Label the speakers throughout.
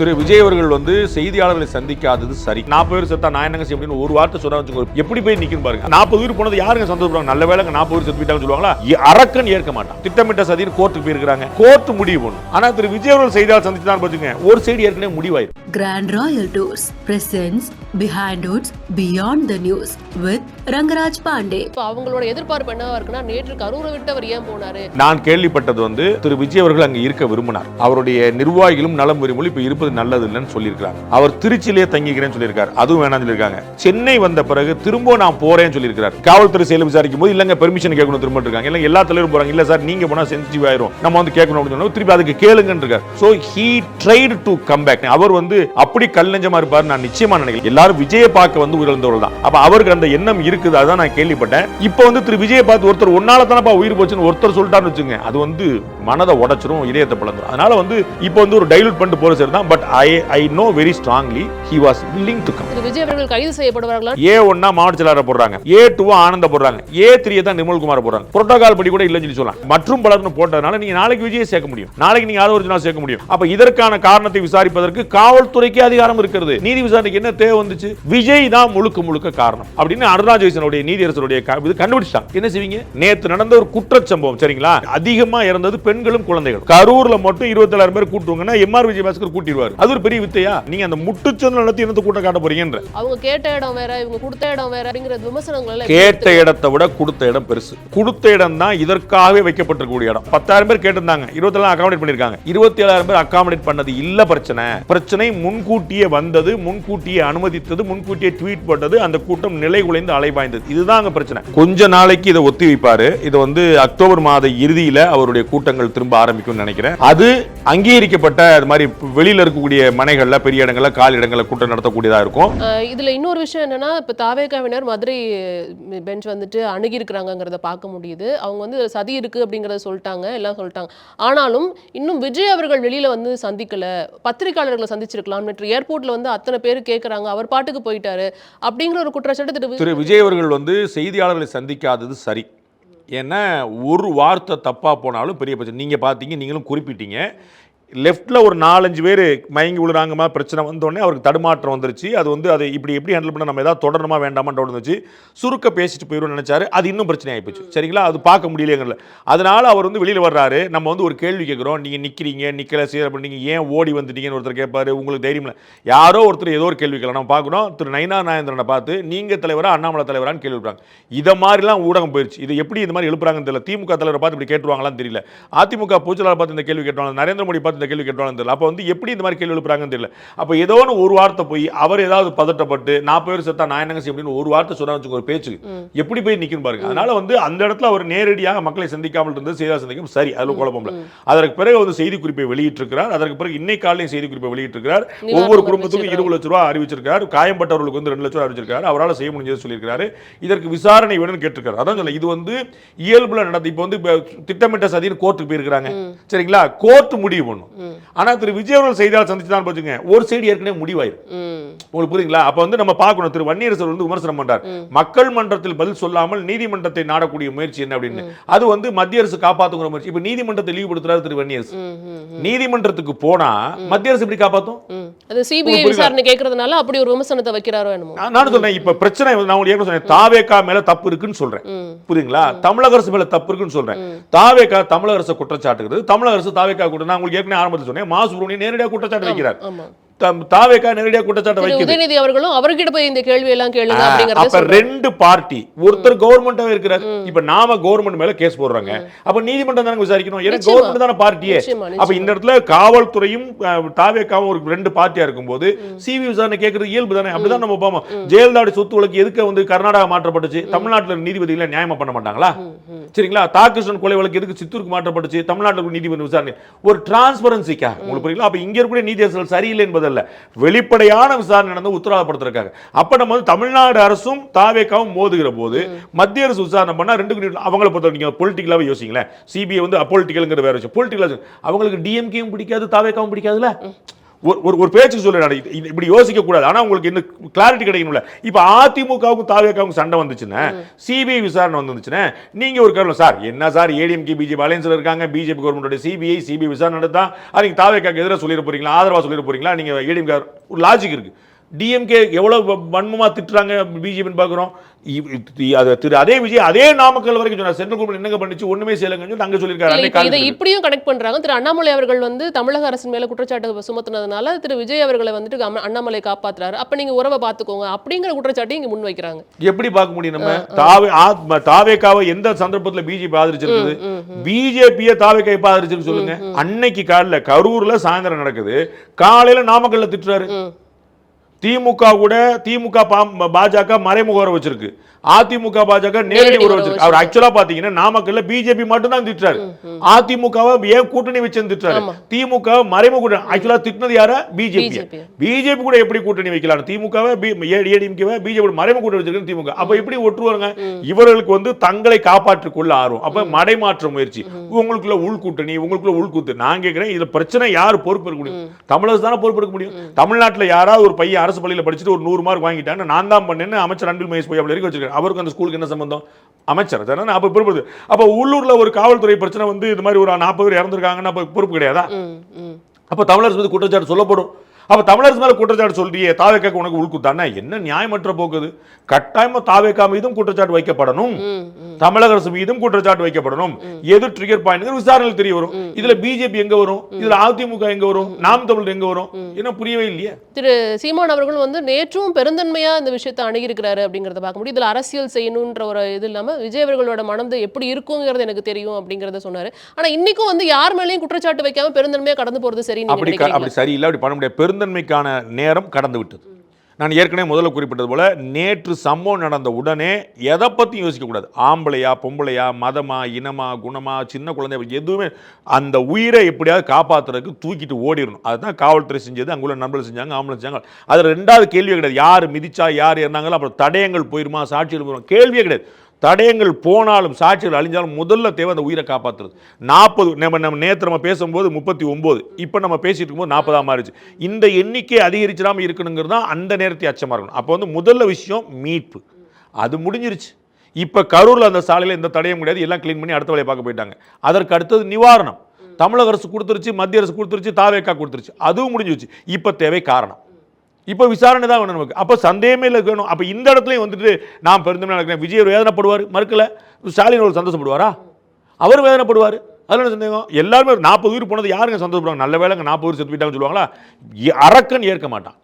Speaker 1: திரு விஜய் அவர்கள் வந்து செய்தியாளர்களை சந்திக்காதது சரி. 40 பேர் செத்தா நான் என்னங்க செய்ய முடியும் ஒரு வார்த்தை சொன்னா எப்படி போய் நிக்கும் பாருங்க. 40 பேர் போனது யாருங்க சந்தோஷப்படுவாங்க? நல்ல வேளைங்க 40 பேர் செத்து போயிட்டாங்கன்னு சொல்லுவாங்களா? அரக்கன் ஏற்க மாட்டான். திட்டமிட்ட சதின்னு கோர்ட்டுக்கு போயிருக்காங்க, கோர்ட் முடிவு பண்ணும். ஆனா திரு விஜய் அவர்கள் செய்தியாளர் சந்திச்சுதான் பாத்துங்க ஒரு சைடு ஏற்கனவே முடிவாயிரும்.
Speaker 2: Grand Royal Tours presents Behind Hoods Beyond the News with Rangaraj Pandey.
Speaker 3: இப்போ அவங்களோட எதிர்பார்ப்பு என்னவா இருக்குன்னா, நேற்று கரூரை விட்டு அவர் ஏன் போனாரு?
Speaker 1: நான் கேள்விப்பட்டது வந்து திரு விஜய் அவர்கள் அங்க இருக்க விரும்பினார். அவருடைய நிர்வாகிகளும் நலம் விரும்பி இப்ப இருப்பது நல்லது இல்லைன்னு சொல்லியிருக்காங்க. அவர் திருச்சியிலே தங்கிக்கிறேன்னு சொல்லியிருக்காரு, அதுவும் வேணாம்னு சொல்லியிருக்காங்க. சென்னை வந்த பிறகு திரும்ப நான் போறேன்னு சொல்லியிருக்காரு. காவல்துறை செயல் விசாரிக்கும் போது இல்லங்க பெர்மிஷன் கேட்கணும் திரும்ப இருக்காங்க. இல்ல எல்லா தலைவரும் போறாங்க, இல்ல சார் நீங்க போனா சென்சிட்டிவ் ஆயிரும், நம்ம வந்து கேட்கணும் அப்படின்னு சொன்னா திருப்பி அதுக்கு கேளுங்கன்னு இருக்காரு. So he tried to come back. அவர் வந்து அப்படி கல்லஞ்சமா இருப்பாரு நான் நிச்சயமா நினைக்கிறேன். எல்லாரும் விஜயை பார்க்க வந்து உயிரிழந்தவர்கள் தான். அப்ப அவருக்கு அந்த எண்ணம் இருக்குது, அதான் நான் கேள்விப்பட்டேன். இப்போ வந்து திரு விஜயை பார்த்து ஒருத்தர் ஒன்னால தானப்பா உயிர் போச்சுன்னு ஒருத்தர் சொல்லிட்டாருன்னு வச்சுங்க, அது வந்து மனதை உடைச்சிரும், இதயத்தை பிளந்துரும். அதனால வந்து இப்போ வந்து ஒரு டைலூட் பண்ணிட்டு போற சரி தான். But I know very strongly he was willing to come.
Speaker 3: Vijay அவர்கள் கைது செய்யப்படுவார்களா?
Speaker 1: A1 மாவட்ட செயலாளர் போடுறாங்க, A2 ஆனந்த போடுறாங்க, A3 தான் நிர்மல்குமார் போடுறாங்க. புரோட்டோகால் படி கூட இல்லன்னு சொல்லி சொல்லலாம். மற்றும் பலர்னு போட்டதனால நீங்க நாளைக்கு விஜயை சேர்க்க முடியும், நாளைக்கு நீங்க யாரோ ஒரு சேர்க்க முடியும். அப்ப இதற்கான காரணத்தை விசாரிப்பதற்கு காவல்துறைக்கு அதிகாரம் இருக்கிறது. நீதி விசாரணைக்கு என்ன தேவை வந்துச்சு? விஜய் தான் முழுக்க முழுக்க காரணம் அப்படின்னு அருணாச்சலேசனுடைய நீதியரசருடைய கண்டுபிடிச்சாங்க. என்ன செய்வீங்க? நேத்து நடந்த ஒரு குற்றச்சம்பவம் சரிங்களா, அதிகமா இறந்தது பெண்களும் குழந்தைகள். கரூர்ல மட்டும் 27,000 பேர் கூட்டுவாங்கன்னா MR விஜய் பாஸ்கர் கூட்டிடுவார். அது ஒரு பெரிய வித்தையா? நீங்க அந்த முட்டுச்சந்திரன் நடத்தி இருந்து கூட்ட காட்ட போறீங்கன்ற.
Speaker 3: அவங்க கேட்ட இடம் வேற, இவங்க கொடுத்த இடம் வேற அப்படிங்கிற விமர்சனங்கள் எல்லாம்.
Speaker 1: கேட்ட இடத்தை விட கொடுத்த இடம் பெருசு. கொடுத்த இடம் தான் இதற்காகவே வைக்கப்பட்டிருக்கக்கூடிய இடம். 10,000 பேர் கேட்டிருந்தாங்க, 27 அகாமடேட் பண்ணிருக்காங்க. 27,000 பேர் அகாமடேட் பண்ணது இல்ல பிரச்சனை முன்கூட்டியே வந்தது, முன்கூட்டியே அனுமதித்தது, முன்கூட்டியே ட்வீட் போட்டது, அந்த கூட்டம் நிலை குலைந்து அலைபாய்ந்தது. இதுதான் பிரச்சனை. கொஞ்ச நாளைக்கு இதை ஒத்தி வைப்பாரு. இது வந்து அக்டோபர் மாத இறுதியில அவருடைய கூட்டங்கள் திரும்ப ஆரம்பிக்கும் நினைக்கிறேன். அது அங்கீகரிக்கப்பட்ட அது மாதிரி வெளியில இருக்கக்கூடிய மனைகள்ல பெரிய இடங்கள்ல கால் இடங்கள்ல கூட்டம் நடத்தக்கூடியதா இருக்கும்.
Speaker 3: இதுல இன்னொரு விஷயம் என்னன்னா, இப்ப தாவேகாவினர் மதுரை பெஞ்ச் வந்துட்டு அணுகி இருக்கிறாங்கிறத பார்க்க முடியுது. அவங்க வந்து சதி இருக்கு அப்படிங்கறத சொல்லிட்டாங்க, எல்லாம் சொல்லிட்டாங்க. ஆனாலும் இன்னும் விஜய் அவர்கள் வெளியில வந்து சந்திக்கல, பத்திரிகையாளர்களை சந்திச்சிருக்கலாம். நேற்று ஏர்போர்ட்ல வந்து அத்தனை பேர் கேட்கறாங்க, அவர் பாட்டுக்கு போயிட்டாரு அப்படிங்கிற ஒரு குற்றச்சாட்டு
Speaker 1: திரு விஜய் அவர்கள் வந்து செய்தியாளர்களை சந்திக்காதது சரி. ஏன்னா ஒரு வார்த்தை தப்பா போனாலும் பெரிய பிரச்சனை. நீங்க பாத்தீங்க, நீங்களும் குறிப்பிட்டீங்க, லெஃப்ட்ல ஒரு 4-5 பேர் மயங்கி விழுறாங்கமா பிரச்சனை வந்தோடனே அவருக்கு தடுமாற்றம் வந்துருச்சு. அது வந்து அதை இப்படி எப்படி ஹேண்டில் பண்ண, நம்ம ஏதாவது தொடரணுமா வேண்டாமான்னு வந்துச்சு. சுருக்க பேசிட்டு போயிடும் நினைச்சாரு, அது இன்னும் பிரச்சனை ஆயிப்போச்சு சரிங்களா. அது பார்க்க முடியலங்கல. அதனால அவர் வந்து வெளியில வர்றாரு. நம்ம வந்து ஒரு கேள்வி கேட்கிறோம், நீங்க நிக்கிறீங்க நிக்கல சேர பண்ணீங்க, ஏன் ஓடி வந்துட்டீங்கன்னு ஒருத்தர் கேட்பாரு. உங்களுக்கு தைரியம் இல்லை, யாரோ ஒருத்தர் ஏதோ ஒரு கேள்வி கேட்கலாம். நம்ம பார்க்கணும், திரு நயினார் நாகேந்திரனை பார்த்து நீங்க தலைவரா அண்ணாமலை தலைவரான்னு கேள்வி எழுப்புறாங்க. இதை மாதிரிலாம் ஊடகம் போயிருச்சு. இது எப்படி இந்த மாதிரி எழுப்புறாங்கன்னு தெரியல. திமுக தலைவரை பார்த்து இப்படி கேட்டுருவாங்களான்னு தெரியல, அதிமுக பொதுச்செயலாளர் பார்த்து இந்த கேள்வி கேட்டுவாங்க, நரேந்திர மோடி பார்த்து இந்த கேள்வி கேட்டுவாங்க தெரியல. அப்ப வந்து எப்படி இந்த மாதிரி கேள்வி எழுப்புறாங்கன்னு தெரியல. அப்ப ஏதோ ஒரு வார்த்தை போய் அவர் ஏதாவது பதட்டப்பட்டு 40 பேர் செத்தா நான் என்னங்க செய்ய முடியும் ஒரு வார்த்தை சொன்னா ஒரு பேச்சு எப்படி போய் நிக்கும் பாருங்க. அதனால வந்து அந்த இடத்துல அவர் நேரடியாக மக்களை சந்திக்காமல் இருந்து செய்தியாளர் சந்திக்கும் சரி, அதுல குழப்பம் இல்லை. அதற்கு பிறகு வந்து செய்தி குறிப்பை வெளியிட்டிருக்கிறார். அதற்கு பிறகு இன்னைக்கு காலையில் செய்தி குறிப்பை வெளியிட்டிருக்கிறார். ஒவ்வொரு குடும்பத்துக்கும் 20 லட்சம் ரூபாய் அறிவிச்சிருக்காரு. காயம்பட்டவர்களுக்கு வந்து 2 லட்சம் ரூபாய் அறிவிச்சிருக்காரு. அவரால் செய்ய முடிஞ்சது சொல்லியிருக்காரு. இதற்கு விசாரணை வேணும்னு கேட்டிருக்காரு. அதான் சொல்ல, இது வந்து இயல்புல நடந்து இப்போ வந்து திட்டமிட்ட சதின்னு கோர்ட்டுக்கு போயிருக்காங்க சரிங்களா. கோர்ட் முடிவு பண்ணும். ஆனா திரு விஜய் அவர்கள் செய்தியாளர் சந்திச்சுதான் பாத்துங்க ஒரு சைடு ஏற்கனவே முடிவாயிரும். உங்களுக்கு புரியுங்களா? அப்ப வந்து நம்ம பார்க்கணும், திரு வன்னியரசர் வந்து விமர்சனம் பண்றார், மக்கள் மன்றத்தில் பதில் சொல்லாமல் நீதிமன்றத்தை நாடக்கூடிய முயற்சி என்ன அப்படின்னு. அது வந்து மத்திய அரசு காப்பாத்துங்கிற முயற்சி. இப்ப நீதிமன்றத்தை இழிவுபடுத்துறாரு திரு வன்னியரசு. நீதிமன்றத்துக்கு போனா மத்திய அரசு எப்படி காப்பாத்தும்? அது சிபிஐ
Speaker 3: விசாரணை கேட்கறதுனால அப்படி ஒரு விமர்சனத்தை வைக்கிறாரோ என்னமோ.
Speaker 1: நான் சொன்னேன், இப்ப பிரச்சனை நான் உங்களுக்கு சொன்னேன், தாவேகா மேல தப்பு இருக்குன்னு சொல்றேன் புரியுங்களா, தமிழக அரசு மேல தப்பு இருக்குன்னு சொல்றேன். தாவேகா தமிழக அரசு குற்றச்சாட்டுகிறது, தமிழக அரசு தாவேகா கூட நான் உங்களுக்கு ஏற்கனவே ஆரம்பத்தில் சொன்னேன், மா சுப்ரமணியன் நேரடியாக குற்றச்சாட்டு வைக்கிறார். தாவேகா நேரடியாக குற்றச்சாட்டு வைக்கிறது.
Speaker 3: உதயநிதி அவர்களும் அவர்கிட்ட போய் இந்த கேள்வி எல்லாம் கேளுங்க அப்படிங்கறத.
Speaker 1: அப்ப ரெண்டு பார்ட்டி, ஒருத்தர் கவர்மெண்டாவே இருக்கிறார். இப்ப நாம கவர்மெண்ட் மேல கேஸ் போடுறாங்க, அப்ப நீதிமன்றம் தான விசாரிக்கணும், ஏன்னா கவர்மெண்ட் தான பார்ட்டியே. அப்ப இந்த இடத்துல காவல்துறையும் தாவேகாவும் ஒரு ரெண்டு பார்ட்டியா இருக்கும்போது சிவி விசாரணை கேட்கறது இயல்பு தானே. அப்படிதான் நம்ம பாப்போம். ஜெயலலிதா சொத்து வழக்கு எதுக்கு வந்து கர்நாடகா மாற்றப்பட்டுச்சு, தமிழ்நாட்டுல நீதிபதிகளை நியாயமா பண்ண மாட்டாங்களா சரிங்களா. தாகிருஷ்ணன் கொலை வழக்கு எதுக்கு சித்தூருக்கு மாற்றப்பட்டுச்சு, தமிழ்நாட்டுல நீதிபதி விசாரணை ஒரு டிரான்ஸ்பரன்சிக்கா. உங்களுக்கு புரியுங்களா? அப்ப இங்க இருக்கக்கூடிய நீதியரசர்கள் சரியில்லை என்பது வெளிப்படையான விசாரணை நடந்து உத்தரவாதப்படுத்திருக்காங்க. அப்ப நம்ம வந்து தமிழ்நாடு அரசும் தாவேகாவும் மோதுகிற போது மத்திய அரசு விசாரணை பண்ணா ரெண்டு அவங்களை பொறுத்த நீங்க பொலிட்டிக்கலாவே யோசிங்களேன். சிபிஐ வந்து அப்பொலிட்டிக்கல்ங்கிற வேற விஷயம், பொலிட்டிக்கலா அவங்களுக்கு டிஎம்கேயும் பிடிக்காது தாவேகாவும் பிடிக்காதுல. ஒரு பேச்சுக்கு சொல்றேன், இப்படி யோசிக்க கூடாது. ஆனா உங்களுக்கு என்ன கிளாரிட்டி கிடைக்கணும்ல. இப்ப அதிமுகவுக்கும் தாவேக்காவுக்கும் சண்டை வந்துச்சுன்னா, சிபிஐ விசாரணை வந்துச்சுன்னா, நீங்க ஒரு கருத்து சார் என்ன சார் ஏடிஎம்கே பிஜேபி அலையன்ஸ்ல இருக்காங்க, பிஜேபி கவர்மெண்டோட சிபிஐ விசாரணை நடத்தா அதுக்கு தாவேக்காக்கு எதிராக சொல்லிட போறீங்களா, ஆதரவா சொல்லிட போறீங்களா? நீங்க ஏடிஎம்கே ஒரு லாஜிக் இருக்கு. டிஎம்கே எவ்வளவு வன்மமா திட்டுறாங்க பிஜேபி பாக்குறோம். அதே விஜய் அதே நாமக்கல் வரைக்கும் சொன்னார், சென்ட்ரல் கவர்மெண்ட் என்னங்க பண்ணிச்சு, ஒண்ணுமே செய்யலங்க அங்க சொல்லியிருக்காரு.
Speaker 3: இதை இப்படியும் கனெக்ட் பண்றாங்க. திரு அண்ணாமலை அவர்கள் வந்து தமிழக அரசின் மேல குற்றச்சாட்டு சுமத்துனதுனால திரு விஜய் அவர்களை வந்துட்டு அண்ணாமலை காப்பாத்துறாரு, அப்ப நீங்க உறவை பாத்துக்கோங்க அப்படிங்கிற குற்றச்சாட்டையும் இங்க முன் வைக்கிறாங்க.
Speaker 1: எப்படி பார்க்க முடியும்? நம்ம தாவேக்காவை எந்த சந்தர்ப்பத்தில் பிஜேபி ஆதரிச்சிருக்குது? பிஜேபியை தாவேக்கா எப்ப ஆதரிச்சிருக்கு சொல்லுங்க? அன்னைக்கு காலைல கரூர்ல சாயந்தரம் நடக்குது, காலையில நாமக்கல்ல திட்டுறாரு. திமுக கூட திமுக பாஜக மறைமுக உறவு வச்சிருக்கு, அதிமுக பாஜக நேரடி உறவு வச்சிருக்கு. அவர் ஆக்சுவலா பாத்தீங்கன்னா நாமக்கல்ல பிஜேபி மட்டும் தான் திட்டுறாரு, அதிமுகவை ஏன் கூட்டணி வச்சு திட்டுறாரு. திமுக மறைமுக ஆக்சுவலா திட்டினது யாரா? பிஜேபி கூட எப்படி கூட்டணி வைக்கலாம்? திமுகவை ஏடிஎம்கேவை பிஜேபி மறைமுக கூட்டணி வச்சிருக்கு திமுக. அப்ப எப்படி ஒட்டுவாங்க? இவர்களுக்கு வந்து தங்களை காப்பாற்றிக் கொள்ள ஆர்வம். அப்ப மடைமாற்ற முயற்சி, உங்களுக்குள்ள உள்கூட்டணி, உங்களுக்குள்ள உள்கூத்து. நான் கேட்கிறேன், இதுல பிரச்சனை யாரு பொறுப்பு எடுக்க முடியும்? தமிழக தானே பொறுப்பு எடுக்க முடியும். தமிழ்நாட்டில் யாராவது ஒரு பையன் அரசு பள்ளியில் படிச்சுட்டு ஒரு 100 மார்க் வாங்கிட்டாங்க, நான் தான் பண்ணேன்னு அமைச்சர் அன்பில் மகேஷ் போய் அப்படி வச்சிருக்காரு. அவருக்கு அந்த ஸ்கூலுக்கு என்ன சம்பந்தம்? அமைச்சர் தானே. அப்ப பொறுப்பு. அப்ப உள்ளூர்ல ஒரு காவல்துறை பிரச்சனை வந்து இது மாதிரி ஒரு 40 பேர் இறந்துருக்காங்கன்னா அப்ப பொறுப்பு கிடையாதா? அப்ப தமிழரசு மீது குற்றச்சாட்டு சொல்லப்படும். அப்ப தமிழரசு மேல குற்றச்சாட்டு சொல்றியே, தாவேக்காக்கு உனக்கு உள்குத்தானே, என்ன நியாயமற்ற போக்குது? கட்டாயமா தாவேக்கா மீதும் குற்றச்சாட்டு வைக்கப்படணும், தமிழக அரசு மீதும் குற்றச்சாட்டு வைக்கப்படணும். எது ட்ரிகர் பாயிண்ட் விசாரணையில் தெரிய வரும். இதுல பிஜேபி எங்க வரும்? இதுல அதிமுக எங்க வரும்? நாம் தமிழர் எங்க வரும்? என்ன புரியவே இல்லையா?
Speaker 3: திரு சீமான் அவர்கள் வந்து நேற்றும் பெருந்தன்மையா இந்த விஷயத்தை அணுகிருக்கிறாரு அப்படிங்கறத பார்க்க முடியும். இதுல அரசியல் செய்யணும்ன்ற ஒரு இது இல்லாம விஜய் அவர்களோட மனது எப்படி இருக்குங்கிறது எனக்கு தெரியும் அப்படிங்கறத சொன்னாரு. ஆனா இன்னைக்கும் வந்து யார் மேலேயும் குற்றச்சாட்டு வைக்காம பெருந்தன்மையா கடந்து போறது சரி?
Speaker 1: அப்படி சரியில்லை, அப்படி பண்ண முடியாது. பெருந்தன்மைக்கான நேரம் கடந்து விட்டது. நான் ஏற்கனவே முதல்ல குறிப்பிட்டது போல நேற்று சம்பவம் நடந்த உடனே எதை பற்றியும் யோசிக்கக்கூடாது. ஆம்பளையா பொம்பளையா மதமா இனமா குணமா சின்ன குழந்தை எதுவுமே, அந்த உயிரை எப்படியாவது காப்பாற்றுறதுக்கு தூக்கிட்டு ஓடிடணும். அதுதான் காவல்துறை செஞ்சது, அங்குள்ள நண்பர்கள் செஞ்சாங்க, ஆம்பளை செஞ்சாங்க. அதில் ரெண்டாவது கேள்வியே கிடையாது. யார் மிதிச்சா யார் இருந்தாங்களோ அப்புறம் தடயங்கள் போயிருமா, சாட்சிகள் போயிருமா, கேள்வியே கிடையாது. தடயங்கள் போனாலும் சாட்சிகள் அழிஞ்சாலும் முதல்ல தேவை அந்த உயிரை காப்பாற்றுறது. 40 நம்ம நேற்று நம்ம பேசும்போது 39, இப்போ நம்ம பேசிட்டு இருக்கும்போது 40 மாறிடுச்சு. இந்த எண்ணிக்கை அதிகரிச்சிடாமல் இருக்கணுங்கிறது தான் அந்த நேரத்தை அச்சமாக இருக்கணும். அப்போ வந்து முதல்ல விஷயம் மீட்பு, அது முடிஞ்சிருச்சு. இப்போ கரூரில் அந்த சாலையில் எந்த தடயம் கிடையாது, எல்லாம் கிளீன் பண்ணி அடுத்த வேலையை பார்க்க போயிட்டாங்க. அதற்கு அடுத்தது நிவாரணம் தமிழக அரசு கொடுத்துருச்சு, மத்திய அரசு கொடுத்துருச்சு, தாவேக்கா கொடுத்துருச்சு, அதுவும் முடிஞ்சிருச்சு. இப்போ தேவை காரணம், இப்போ விசாரணை தான் வேணும் நமக்கு. அப்போ சந்தேகமே இல்லை வேணும். அப்போ இந்த இடத்துலையும் வந்துட்டு நான் பெருந்தன்மை நடக்கிறேன், விஜய் வேதனைப்படுவார் மறுக்கல, ஸ்டாலின் ஒரு சந்தோஷப்படுவாரா? அவர் வேதனைப்படுவார், அதில் என்ன சந்தேகம்? எல்லாருமே 40 உயிர் போனது யாருங்க சந்தோஷப்படுவாங்க? நல்ல வேலைங்க 40 உயிர் செத்து போயிட்டாங்கன்னு சொல்லுவாங்களா? அரக்கன் ஏற்க மாட்டான்,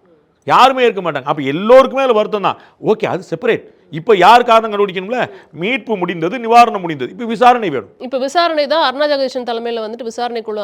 Speaker 1: யாருமே ஏற்க மாட்டாங்க. அப்போ எல்லோருக்குமே அதில் வருத்தம் தான். ஓகே, அது செப்பரேட். இப்போ யார் காரணம் கண்டுபிடிக்கணும்ல? மீட்பு முடிந்தது, நிவாரணம் முடிந்தது, இப்போ விசாரணை வேணும். இப்போ விசாரணை தான் அருணா ஜெகதீஷன் தலைமையில் வந்துட்டு விசாரணை குழு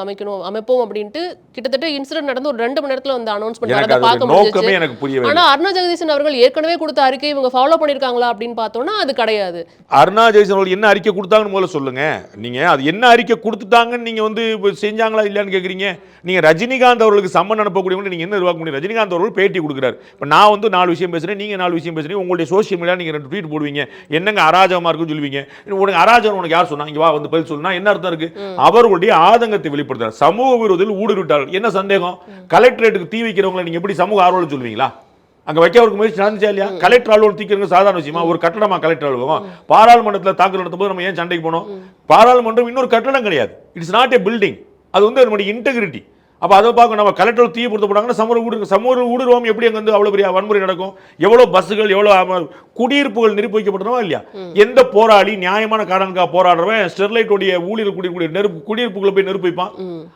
Speaker 1: அமைப்போம் அப்படின்ட்டு கிட்டத்தட்ட இன்சிடென்ட் நடந்து ஒரு 2 மணி நேரத்தில் வந்து அனௌன்ஸ் பண்ணாங்க. பார்க்க முடிஞ்சது. எனக்கு புரியவே. ஆனால் அருணா ஜெகதீஷன் அவர்கள் ஏற்கனவே கொடுத்த அறிக்கை இவங்க ஃபாலோ பண்ணியிருக்காங்களா அப்படின்னு பார்த்தோம்னா அது கிடையாது. அருணா ஜெகதீசன் அவர்கள் என்ன அறிக்கை கொடுத்தாங்கன்னு முதல்ல சொல்லுங்க. நீங்க அது என்ன அறிக்கை கொடுத்துட்டாங்கன்னு நீங்க வந்து செஞ்சாங்களா இல்லையான்னு கேட்குறீங்க. நீங்க ரஜினிகாந்த் அவர்களுக்கு சம்மன் அனுப்பக்கூடியவங்க நீங்க என்ன எதிர்பார்க்க முடியும்? ரஜினிகாந்த் அவர்கள் பேட்டி கொடுக்குறாரு. இப்போ நான் வந்து 4 விஷயம் பேசுறேன், நீங்க 4 விஷயம் பேசுறீங்க, உங்களுடைய சோசியல் மீடியா நீங்க 2 ட்வீட் போடுவீங்க, என்னங்க அராஜகமா இருக்குன்னு சொல்லுவீங்க. உனக்கு அராஜகம் உனக்கு யார் சொன்னா? இங்க வா வந்து பதில் சொல்லுனா என்ன அர்த்தம் இருக்கு? அவர்களுடைய ஆதங்கத்தை வெளிப்படுத்துறார். சமூக விரோதிகள் ஊடுருவிட்டார்கள். என்ன சந்தேகம்? கலெக்டரேட்டுக்கு தீ வைக்கிறவங்களை நீங்க எப்படி சமூக ஆர்வலர் சொல்லுவீங்களா? அங்க வைக்க அவருக்கு முயற்சி நடந்துச்சா இல்லையா? கலெக்டர் ஆளுநர் தீக்கிறவங்க சாதாரண விஷயமா? ஒரு கட்டடமா கலெக்டர் அலுவலகம்? பாராளுமன்றத்தில் தாக்கல் நடத்தும் போது நம்ம ஏன் சண்டைக்கு போனோம்? பாராளுமன்றம் இன்னொரு கட்டடம் கிடையாது, இட்ஸ் நாட் ஏ பில்டிங். அது வந்து நம்முடைய இன்டெகிரிட்டி. அப்போ அதை பார்க்க நம்ம கலெக்டர் தீ பொருத்தப்படாங்கன்னா சமூக ஊடுருவாமல் எப்படி அங்கே வந்து அவ்வளோ பெரிய வன்முறை நடக்கும்? எவ்வளோ பஸ்ஸுகள், எவ்வளோ குடியிருப்புகள் நிரப்பி வைக்கப்பட்டனோ இல்லையா? எந்த போராளி நியாயமான காரணங்களுக்காக போராடுறவன் ஸ்டெர்லைட்டோடைய ஊழியர் குடியிருக்கூடிய குடியிருப்புகளை போய் நெருப்பு வைப்பான்?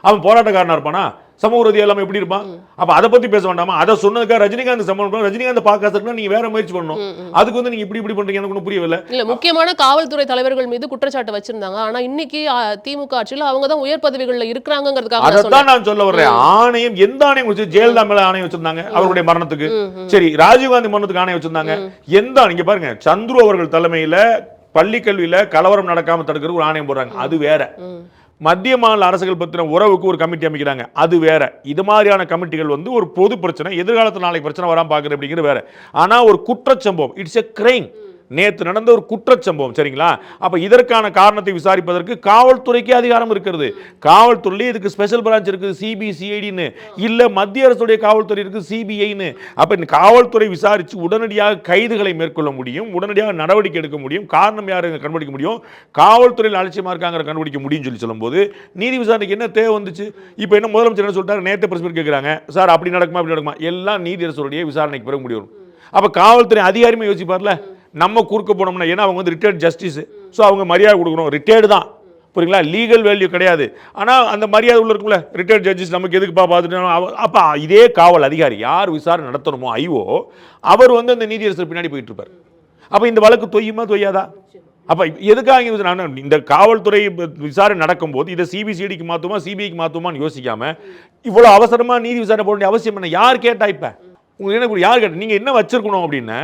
Speaker 1: அவன் போராட்டக்காரனா இருப்பானா? சமூக ரீதியாக எல்லாமே எப்படி இருப்பான்? அப்ப அதை பத்தி பேச வேண்டாமா? அதை சொன்னதுக்காக ரஜினிகாந்த் சம்பந்தம், ரஜினிகாந்த் பார்க்க நீங்க வேற முயற்சி பண்ணணும். அதுக்கு வந்து நீங்க இப்படி பண்றீங்க, எனக்கு ஒன்றும் புரியவில்லை. இல்ல, முக்கியமான காவல்துறை தலைவர்கள் மீது குற்றச்சாட்டு வச்சிருந்தாங்க. ஆனா இன்னைக்கு திமுக ஆட்சியில் அவங்க தான் உயர் பதவிகளில் இருக்கிறாங்கிறதுக்காக அதான் நான் சொல்ல வர்றேன். ஆணையம் எந்த ஆணையம் வச்சு? ஜெயலலிதா மேல ஆணையம் வச்சிருந்தாங்க அவருடைய மரணத்துக்கு. சரி, ராஜீவ்காந்தி மரணத்துக்கு ஆணையம் வச்சிருந்தாங்க. எந்த நீங்க பாருங்க, சந்துரு அவர்கள் தலைமையில பள்ளி கல்வியில கலவரம் நடக்காம தடுக்கிறது ஒரு ஆணையம் போடுறாங்க, அது வேற. மத்திய மாநில அரசுகள் பற்றின உறவுக்கு ஒரு கமிட்டி அமைக்கிறாங்க, அது வேற. இது மாதிரியான கமிட்டிகள் வந்து ஒரு பொது பிரச்சனை, எதிர்காலத்தில் நாளைக்கு பிரச்சனை வராமல் பார்க்குறது அப்படிங்கிறது வேற. ஆனால் ஒரு குற்றச்சம்பவம், இட்ஸ் எ கிரைம். நேற்று நடந்த ஒரு குற்றச்சம்பவம். சரிங்களா? அப்ப இதற்கான காரணத்தை விசாரிப்பதற்கு காவல்துறைக்கு அதிகாரம் இருக்கிறது. காவல்துறையிலே இதுக்கு ஸ்பெஷல் பிரான்ச் இருக்குது, சிபிசிஐடின்னு. இல்ல மத்திய அரசுடைய காவல்துறை இருக்குது, சிபிஐன்னு. அப்ப இந்த காவல்துறை விசாரிச்சு உடனடியாக கைதுகளை மேற்கொள்ள முடியும், உடனடியாக நடவடிக்கை எடுக்க முடியும். காரணம் யாரு கண்டுபிடிக்க முடியும், காவல்துறையில் அலட்சியமா இருக்காங்க கண்டுபிடிக்க முடியும்னு சொல்லும்போது நீதி விசாரணைக்கு என்ன தேவை வந்துச்சு? இப்போ என்ன முதலமைச்சர் என்ன சொல்லிட்டாரு, நேற்று பிரஸ் மீட் கேட்குறாங்க, சார் அப்படி நடக்குமா அப்படி நடக்குமா, எல்லாம் நீதியரசருடைய விசாரணைக்கு பிறகு முடியும். அப்ப காவல்துறை அதிகாரியுமே யோசிப்பார்ல, நம்ம குறுக்க போனோம்னா, ஏன்னா அவங்க வந்து ரிட்டையர்ட் ஜஸ்டிஸ், ஸோ அவங்க மரியாதை கொடுக்கணும், ரிட்டையர்டு தான், புரியுங்களா, லீகல் வேல்யூ கிடையாது. ஆனால் அந்த மரியாதை உள்ள இருக்குல்ல, ரிட்டையர்ட் ஜட்ஜஸ் நமக்கு எதுக்குப்பா பார்த்துட்டு. அப்போ இதே காவல் அதிகாரி யார் விசாரணை நடத்தணுமோ ஐஓ, அவர் வந்து அந்த நீதியரசர் பின்னாடி போயிட்டு இருப்பார். அப்போ இந்த வழக்கு தொய்யுமா தொய்யாதா? அப்போ எதுக்காக இந்த காவல்துறை விசாரணை நடக்கும்போது இதை சிபிசிஐடிக்கு மாற்றுமா சிபிஐக்கு மாற்றுமான்னு யோசிக்காம இவ்வளோ அவசரமாக நீதி விசாரணை போட வேண்டிய அவசியம் என்ன? யார் கேட்டா? இப்போ உங்களுக்கு என்ன யார் கேட்ட? நீங்கள் என்ன வச்சிருக்கணும் அப்படின்னா,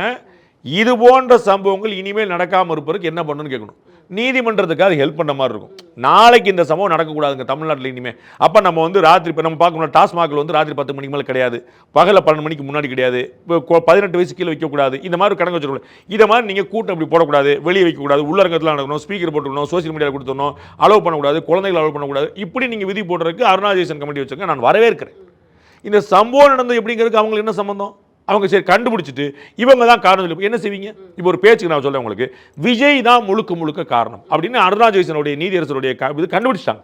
Speaker 1: இது போன்ற சம்பவங்கள் இனிமேல் நடக்காமல் இருப்பதற்கு என்ன பண்ணணும்னு கேட்கணும். நீதிமன்றத்துக்காக ஹெல்ப் பண்ண மாதிரி இருக்கும். நாளைக்கு இந்த சம்பவம் நடக்கக்கூடாதுங்க தமிழ்நாட்டில் இனிமேல். அப்போ நம்ம வந்து ராத்திரி, இப்போ நம்ம பார்க்கணும், டாஸ்மாகில் வந்து ராத்திரி 10 மணிக்கு மேலே கிடையாது, பகலில் 12 மணிக்கு முன்னாடி கிடையாது, இப்போ 18 வயசு கீழே வைக்கக்கூடாது, இந்த மாதிரி கணக்கு வச்சுக்கூடாது. இதை மாதிரி நீங்கள் கூட்டம் அப்படி போடக்கூடாது, வெளியே வைக்கக்கூடாது, உள்ளரங்கத்தில் நடக்கணும், ஸ்பீக்கர் போட்டுக்கணும், சோசியல் மீடியாவில் கொடுத்துடணும், அலோவ் பண்ணக்கூடாது, குழந்தைகள் அலோவ் பண்ணக்கூடாது. இப்படி நீங்கள் விதி போடுறதுக்கு அருணாச்சலம் கமிட்டி வச்சுருங்க, நான் வரவேற்கிறேன். இந்த சம்பவம் நடந்தது எப்படிங்கிறதுக்கு அவங்களுக்கு என்ன சம்பந்தம்? அவங்க சரி கண்டுபிடிச்சிட்டு இவங்க தான் காரணம் சொல்லி என்ன செய்வீங்க? இப்போ ஒரு பேச்சுக்கு நான் சொல்றேன் உங்களுக்கு, விஜய் தான் முழுக்க முழுக்க காரணம் அப்படின்னு அருணாச்சலனுடைய நீதியரசருடைய இது கண்டுபிடிச்சிட்டாங்க.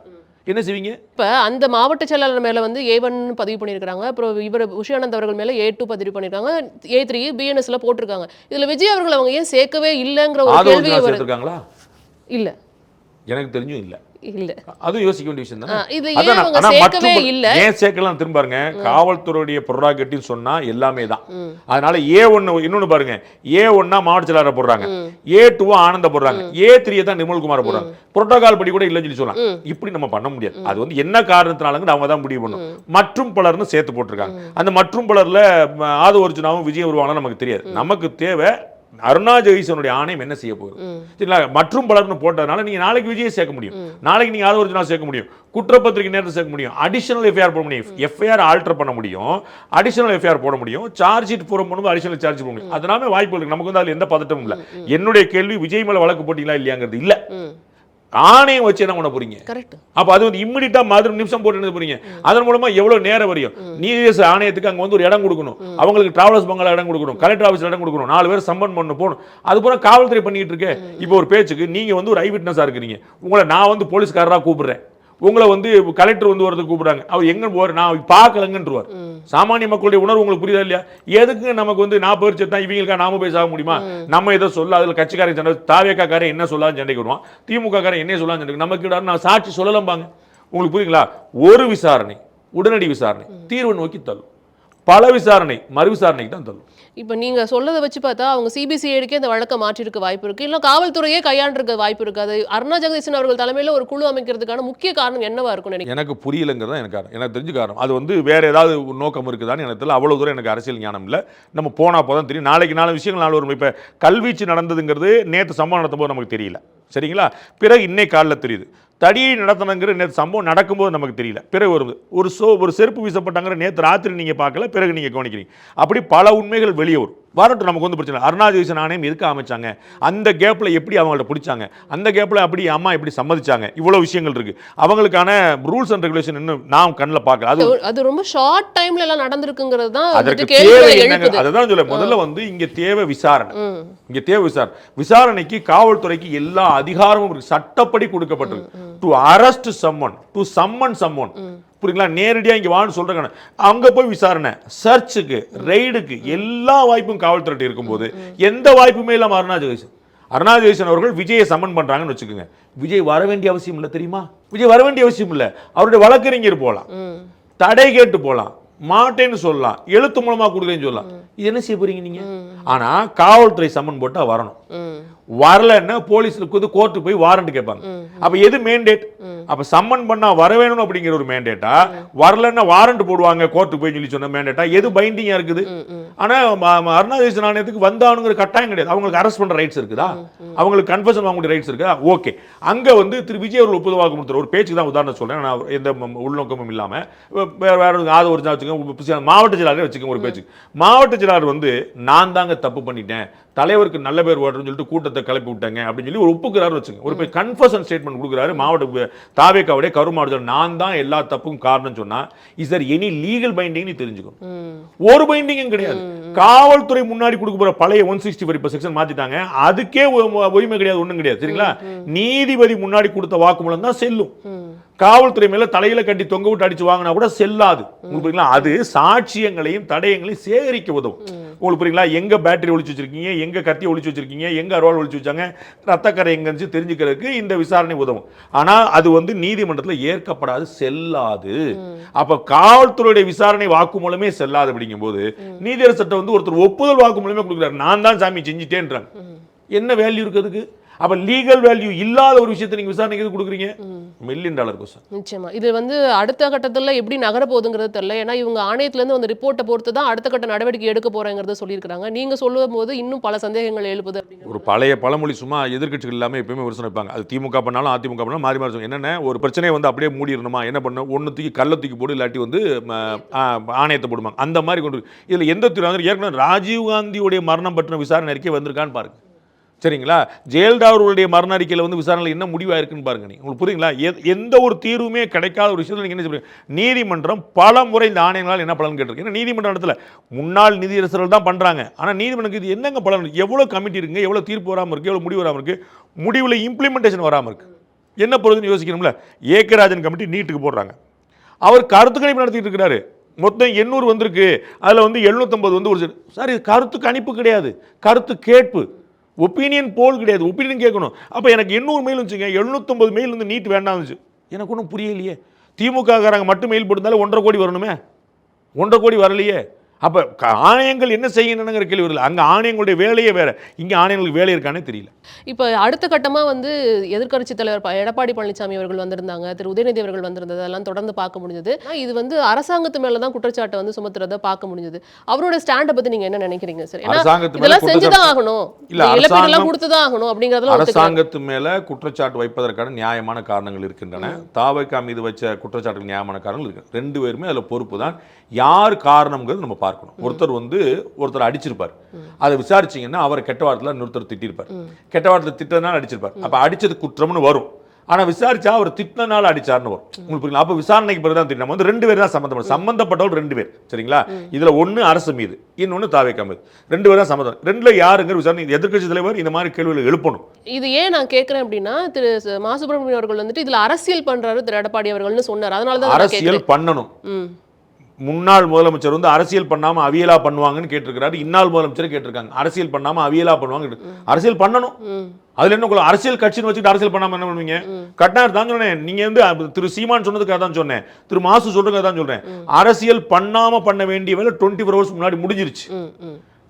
Speaker 1: என்ன செய்வீங்க?
Speaker 3: இப்போ அந்த மாவட்ட செயலாளர் மேல வந்து A1 பதிவு பண்ணியிருக்காங்க, அப்புறம் இவர் உஷியானந்த் அவர்கள் மேல A2 பதிவு பண்ணியிருக்காங்க, A3 BNSல போட்டிருக்காங்க. இதுல விஜய் அவர்கள் அவங்க ஏன் சேர்க்கவே இல்லைங்கிற ஒரு கேள்வி
Speaker 1: சேர்த்திருக்காங்களா?
Speaker 3: இல்ல,
Speaker 1: எனக்கு தெரிஞ்சும் இல்ல.
Speaker 3: இல்ல,
Speaker 1: அதுவும் யோசிக்க வேண்டிய விஷயம் தான்.
Speaker 3: இது ஏன் அவங்க சேர்க்கவே இல்ல?
Speaker 1: ஏன் சேர்க்கலாம் திரும்ப பாருங்க, காவல்துறையுடைய ப்ரெரோகேட்டிவ் சொன்னா எல்லாமே தான். அதனால A1 இன்னொன்னு பாருங்க, A1 மாவட்ட செயலாளர் போடுறாங்க, A2 ஆனந்த போடுறாங்க, A3 தான் நிர்மல்குமார் போடுறாங்க. புரோட்டோகால் படி கூட இல்லைன்னு சொல்லி சொல்லலாம். இப்படி நம்ம பண்ண முடியாது. அது வந்து என்ன காரணத்தினால அவங்க தான் முடிவு பண்ணும். மற்றும் பலர்னு சேர்த்து போட்டிருக்காங்க. அந்த மற்றும் பலர்ல ஆதவ அர்ஜுனாவும் விஜய் வருவாங்க நமக்கு தெரியாது. நமக்கு தேவை அருணாச்சலனுடைய ஆணையம் என்ன செய்ய போகுது. சரிங்களா? மற்றும் பலர்னு போட்டதுனால நீங்க நாளைக்கு விஜயை சேர்க்க முடியும், நாளைக்கு நீங்க ஆதவ அர்ஜுனா சேர்க்க முடியும், குற்றப்பத்திரிகை நேரத்தை சேர்க்க முடியும், அடிஷனல் எஃப்ஐஆர் போட முடியும், எஃப்ஐஆர் ஆல்டர் பண்ண முடியும், அடிஷனல் எஃப்ஐஆர் போட முடியும், சார்ஜ் ஷீட் போட முடியும், அடிஷனல் சார்ஜ் போட முடியும். அதனால வாய்ப்பு இருக்கு. நமக்கு வந்து அதுல எந்த பதட்டமும் இல்லை. என்னுடைய கேள்வி, விஜய் மேல வழக்கு போட்டீங்களா இல்லையாங்கிறது இல்ல, ஆணையம் வச்சு என்ன பண்ண போறீங்க? அப்ப அது வந்து இம்மிடியா மாதிரி நிமிஷம் போட்டு என்ன போறீங்க? அதன் மூலமா எவ்வளவு நேரம் வரையும்? நீதியரசர் ஆணையத்துக்கு அங்க வந்து ஒரு இடம் கொடுக்கணும், அவங்களுக்கு டிராவலர்ஸ் பங்களா இடம் கொடுக்கணும், கலெக்டர் ஆஃபீஸ்ல இடம் கொடுக்கணும், 4 பேர் சம்பன் பண்ண போகணும். அது போல காவல்துறை பண்ணிட்டு இருக்கு. இப்போ ஒரு பேச்சுக்கு நீங்க வந்து ஒரு ஐ விட்னஸா இருக்கிறீங்க, உங்களை நான் வந்து போலீஸ்காரரா கூப்பிடுறேன், உங்களை வந்து கலெக்டர் வந்து வரதுக்கு கூப்பிடுறாங்க, அவர் எங்க போற நான் பார்க்கலங்கன்றுவார். சாமானிய மக்களுடைய உணர்வு உங்களுக்கு புரியுதா இல்லையா? எதுக்கு நமக்கு வந்து 40 பேர் செத்தா இவங்களுக்கா நாம போய் சாக முடியுமா? நம்ம ஏதோ சொல்ல, அதுல கட்சிக்காரன் சண்டை, தாவேக்காரன் என்ன சொல்லான்னு சண்டைக்கு வருவான், திமுக காரன் என்ன சொல்லான்னு சண்டைக்கு, நமக்கு நான் சாட்சி சொல்லலம்பாங்க. உங்களுக்கு புரியுங்களா? ஒரு விசாரணை உடனடி விசாரணை தீர்வு நோக்கி தள்ளும், பல விசாரணை மறு விசாரணைக்கு தான் தள்ளும்.
Speaker 3: இப்போ நீங்க சொல்றதை வச்சு பார்த்தா அவங்க சிபிசிஐடிக்கே இந்த வழக்கை மாற்றிருக்க வாய்ப்பு இருக்கு, இல்லை காவல்துறையே கையாண்டிருக்க வாய்ப்பு இருக்கு. அது அருணா ஜெகதீசன் அவர்கள் தலைமையில் ஒரு குழு அமைக்கிறதுக்கான முக்கிய காரணம் என்னவா இருக்கும்?
Speaker 1: எனக்கு புரியலங்கிறதா எனக்கு காரணம், எனக்கு தெரிஞ்ச காரணம். அது வந்து வேற ஏதாவது நோக்கம் இருக்குதான்னு எனக்கு தெரியல. அவ்வளவு தூரம் எனக்கு அரசியல் ஞானம் இல்லை. நம்ம போனா போதான் தெரியும். நாளைக்கு 4 விஷயங்கள் 4 வரும். இப்போ கல்வீச்சு நடந்ததுங்கிறது நேற்று சம்பவம் நடத்தும் போது நமக்கு தெரியல, சரிங்களா? பிறகு இன்னைக்கு காலையில் தெரியுது. தடியை நடத்தணுங்கிற நேற்று சம்பவம் நடக்கும்போது நமக்கு தெரியல, பிறகு வருது. ஒரு செருப்பு வீசப்பட்டாங்கிற நேற்று ராத்திரி நீங்க பார்க்கல, பிறகு நீங்க கவனிக்கிறீங்க. அப்படி பல உண்மைகள் வெளியே வரும். வரட்டும், நமக்கு வந்து பிரச்சனை. அருணாச்சல ஆணையம் எதுக்கு அமைச்சாங்க, அந்த கேப்ல எப்படி அவங்கள்ட்ட பிடிச்சாங்க, அந்த கேப்ல அப்படி அம்மா எப்படி சம்மதிச்சாங்க, இவ்வளவு விஷயங்கள் இருக்கு. அவங்களுக்கான ரூல்ஸ் அண்ட் ரெகுலேஷன் இன்னும் நாம் கண்ணில் பார்க்கல. அது
Speaker 3: ரொம்ப ஷார்ட் டைம்ல எல்லாம் நடந்திருக்குங்கிறது தான்
Speaker 1: அதற்கு தேவை என்னங்க? அதுதான் சொல்ல, முதல்ல வந்து இங்க தேவை விசாரணை. இங்க தேவை விசாரணைக்கு காவல்துறைக்கு எல்லா அதிகாரமும் இருக்கு, சட்டப்படி கொடுக்கப்பட்டிருக்கு. To arrest summon, to summon summon, புரியுங்களா? நேரடியா இங்க வான்னு சொல்றாங்க, அங்க போய் விசாரணை, சர்ச்சுக்கு, ரெய்டுக்கு எல்லா வாய்ப்பும் காவல்துறை இருக்கும்போது எந்த வாய்ப்புமே இல்லாம அருணாச்சலம் அவர்கள் விஜயை சம்மன் பண்றாங்கன்னு வச்சுக்கோங்க. விஜய் வர வேண்டிய அவசியம் இல்லை, தெரியுமா? விஜய் வர வேண்டிய அவசியம் இல்லை. அவருடைய வழக்கறிஞர் போலாம், தடை கேட்டு போலாம், மாட்டேன்னு சொல்லலாம், எழுத்து மூலமா கொடுக்குறேன்னு சொல்லலாம். இது என்ன செய்ய போறீங்க நீங்க? ஆனா காவல்துறை சம்மன் போட்டா வரணும். வரலன்னா போலீஸுக்கு வந்து கோர்ட்டுக்கு போய் வாரண்ட் கேட்பாங்க. அப்ப எது மேண்டேட்? அப்ப சம்மன் பண்ணா வர வேணும் அப்படிங்கிற ஒரு மேண்டேட்டா, வரலன்னா வாரண்ட் போடுவாங்க கோர்ட்டுக்கு போய் சொல்லி சொன்ன மேண்டேட்டா, எது பைண்டிங்கா இருக்குது? ஆனா அருணாச்சல நாணயத்துக்கு வந்தானுங்கிற கட்டாயம் கிடையாது. அவங்களுக்கு அரெஸ்ட் பண்ற ரைட்ஸ் இருக்குதா, அவங்களுக்கு கன்ஃபெஷன் வாங்கக்கூடிய ரைட்ஸ் இருக்குதா? ஓகே, அங்க வந்து திரு விஜய் அவர்கள் ஒப்புதல் வாக்கு கொடுத்தார். ஒரு பேச்சுக்கு தான் உதாரணம் சொல்றேன், நான் எந்த உள்நோக்கமும் இல்லாம வேற ஆத ஒரு வச்சுக்கோங்க, மாவட்ட செயலாளரே வச்சுக்கோங்க ஒரு பேச்சுக்கு. மாவட்ட செயலாளர் வந்து நான் தாங்க தப்பு பண்ணிட்டேன், தலைவருக்கு நல்ல பேர் ஓடுறன்னு சொல்லிட்டு கூட்டத்தை கிளப்பி விட்டாங்க அப்படின்னு சொல்லி ஒரு ஒப்புக்கிறாரு வச்சுங்க. ஒரு கன்ஃபெஷன் ஸ்டேட்மெண்ட் கொடுக்குறாரு மாவட்ட தாவேக்காவுடைய கரூர் மாவட்டத்தில், நான் தான் எல்லா தப்புக்கும் காரணம் சொன்னா, is there any legal binding தெரிஞ்சுக்கணும். ஒரு பைண்டிங்கும் கிடையாது. காவல்துறை முன்னாடி கொடுக்க போற பழைய 165 செக்ஷன் மாத்திட்டாங்க, அதுக்கே உரிமை கிடையாது, ஒண்ணும் கிடையாது. சரிங்களா? நீதிபதி முன்னாடி கொடுத்த வாக்குமூலம் தான் செல்லும். காவல்துறை மேல தலையில கட்டி தொங்க விட்டு அடிச்சு வாங்கினா கூட செல்லாது. உங்களுக்கு புரியுங்களா? அது சாட்சியங்களையும் தடயங்களையும் சேகரிக்க உதவும். உங்களுக்கு புரியுங்களா? எங்க பேட்டரி ஒளிச்சு வச்சிருக்கீங்க, எங்க கத்தி ஒளிச்சு வச்சிருக்கீங்க, எங்க அருவாள் ஒளிச்சு வச்சாங்க, ரத்தக்கரை எங்க இருந்துச்சு தெரிஞ்சுக்கிறதுக்கு இந்த விசாரணை உதவும். ஆனா அது வந்து நீதிமன்றத்தில் ஏற்கப்படாது, செல்லாது. அப்ப காவல்துறையுடைய விசாரணை வாக்குமூலமே செல்லாது. அப்படிங்கும் போது நீதியரசர் சட்டம் வந்து ஒருத்தர் ஒப்புதல் வாக்குமூலமே கொடுக்குறாரு, நான் தான் சாமி செஞ்சுட்டேன்றாங்க. என்ன வேல்யூ இருக்கிறதுக்கு? அப்ப லீகல் வேல்யூ இல்லாத ஒரு விஷயத்தை நீங்க விசாரணைக்கு கொடுக்குறீங்க. $1 மில்லியன் கொஸ்டின்.
Speaker 3: நிச்சயமா இது வந்து அடுத்த கட்டத்துல எப்படி நகர போகுதுங்கிறது தெரியல. ஏன்னா இவங்க ஆணையத்துல இருந்து அந்த ரிப்போர்ட்டை பொறுத்து தான் அடுத்த கட்ட நடவடிக்கை எடுக்க போறேங்கிறத சொல்லியிருக்காங்க. நீங்க சொல்லும் போது இன்னும் பல சந்தேகங்கள் எழுப்புது.
Speaker 1: ஒரு பழைய பழமொழி, சும்மா எதிர்க்கட்சிகள் எல்லாமே எப்பயுமே விமர்சனம் வைப்பாங்க. அது திமுக பண்ணாலும் அதிமுக பண்ணாலும் மாறி மாறி என்னென்ன ஒரு பிரச்சனையை வந்து அப்படியே மூடிடணுமா, என்ன பண்ண ஒன்று தூக்கி கள்ள தூக்கி போடு, இல்லாட்டி வந்து ஆணையத்தை போடுவாங்க. அந்த மாதிரி கொண்டு இதுல எந்த ஏற்கனவே ராஜீவ்காந்தியுடைய மரணம் பற்றின விசாரணை அறிக்கை வந்திருக்கான்னு பாருங்க. சரிங்களா? ஜெயலலிதா அவர்களுடைய மரண அறிக்கையில் வந்து விசாரணையில் என்ன முடிவாக இருக்குன்னு பாருங்க. நீங்க உங்களுக்கு புரியுங்களா? எந்த ஒரு தீர்வுமே கிடைக்காத ஒரு விஷயத்தில் நீங்கள் என்ன சொல்றீங்க? நீதிமன்றம் பல முறை இந்த ஆணையங்களால் என்ன பலன் கேட்டிருக்கு? ஏன்னா நீதிமன்றத்தில் முன்னாள் நீதியரசர்கள் தான் பண்ணுறாங்க. ஆனால் நீதிமன்றத்துக்கு இது என்னங்க பலன்? எவ்வளோ கமிட்டி இருக்குங்க, எவ்வளோ தீர்ப்பு வராமல் இருக்குது, எவ்வளோ முடிவு வராமல் இருக்குது, முடிவில் இம்ப்ளிமெண்டேஷன் வராமல் இருக்குது. என்ன பொறுத்துன்னு யோசிக்கணும்ல. ஏகராஜன் கமிட்டி நீட்டுக்கு போடுறாங்க, அவர் கருத்து கணிப்பு நடத்திட்டு இருக்கிறாரு. மொத்தம் 800 வந்திருக்கு, அதில் வந்து 750 வந்து ஒரு சார், இது கருத்து கணிப்பு கிடையாது, கருத்து கேட்பு, ஒப்பீனியன் போல் கிடையாது, ஒப்பீனியன் கேட்கணும். அப்போ எனக்கு 800 மெயில் வந்துச்சுங்க, 750 மெயில் வந்து நீட் வேண்டாம் இருந்துச்சு. எனக்கு ஒன்றும் புரியலையே. திமுக காரங்க மட்டும் மெயில் போட்டிருந்தாலும் 1.5 கோடி வரணுமே, 1.5 கோடி வரலையே. அப்போ ஆணையங்கள் என்ன செய்யணுங்கிற கேள்வி வரல. அங்கே ஆணையங்களுடைய வேலையே வேற, இங்கே ஆணையங்களுக்கு வேலை இருக்கானே தெரியல.
Speaker 3: இப்போ அடுத்த கட்டமாக வந்து எதிர்க்கட்சி தலைவர் எடப்பாடி பழனிசாமி அவர்கள் வந்திருந்தாங்க, திரு உதயநிதி அவர்கள் வந்திருந்தது, அதெல்லாம் தொடர்ந்து பார்க்க முடிஞ்சது. இது வந்து அரசாங்கத்து மேலே தான் குற்றச்சாட்டை வந்து சுமத்துறதை பார்க்க முடிஞ்சது. அவரோட ஸ்டாண்டை பற்றி நீங்கள் என்ன நினைக்கிறீங்க சார்? இதெல்லாம் செஞ்சுதான் ஆகணும், இழப்பீடெல்லாம் கொடுத்துதான் ஆகணும் அப்படிங்கிறதுல
Speaker 1: அரசாங்கத்து மேலே குற்றச்சாட்டு வைப்பதற்கான நியாயமான காரணங்கள் இருக்கின்றன. தாவேகா மீது வச்ச குற்றச்சாட்டுகள் நியாயமான காரணங்கள் இருக்கு. 2 பேருமே அதில் பொறுப்பு தான். யார் காரணம்ங்கிறது நம்ம பார்க்கணும். ஒருத்தர் அடிச்சிருப்பார், அதை விசாரிச்சீங்கன்னா அவரை கெட்ட வார்த்தையில் இன்னொருத்தர் திட்டிருப்பார், கெட்ட வார்த்தையில் திட்டனால அடிச்சிருப்பார். அப்ப அடிச்சது குற்றம்னு வரும். ஆனா விசாரிச்சா அவர் திட்டினால அடிச்சார்னு வரும். உங்களுக்கு புரியல? அப்ப விசாரணைக்கு பிறகு தான் தெரியும். நம்ம வந்து 2 பேர் தான் சம்பந்தப்பட்டவர் 2 பேர். சரிங்களா? இதுல ஒன்னு அரசு மீது, இன்னொன்னு தாவேகா மீது. 2 பேர் தான் சம்பந்தம். 2ல யாருங்கிற விசாரணை எதிர்க்கட்சி தலைவர் இந்த மாதிரி கேள்விகள் எழுப்பணும்.
Speaker 3: இது ஏன் நான் கேட்கிறேன் அப்படின்னா, திரு மா சுப்பிரமணியன் அவர்கள் வந்துட்டு இதுல அரசியல் பண்றாரு திரு எடப்பாடி அவர்கள்னு சொன்னார். அதனால தான்
Speaker 1: அரசியல் பண்ணணும். முன்னாள் முதலமைச்சர் வந்து அரசியல் பண்ணாம அவியலா பண்ணுவாங்கன்னு கேட்டிருக்கிறாரு. இன்னாள் முதலமைச்சர் கேட்டிருக்காங்க, அரசியல் பண்ணாம அவியலா பண்ணுவாங்க. அரசியல் பண்ணணும். அதுல என்ன அரசியல் கட்சின்னு வச்சுட்டு அரசியல் பண்ணாம என்ன பண்ணுவீங்க? கட்டார் தான் சொன்னேன். நீங்க வந்து திரு சீமான் சொன்னதுக்காக தான் சொன்னேன், திரு மாசு சொல்றதுக்காக தான் சொல்றேன். அரசியல் பண்ணாம பண்ண வேண்டிய வேலை 24 hours முன்னாடி முடிஞ்சிருச்சு.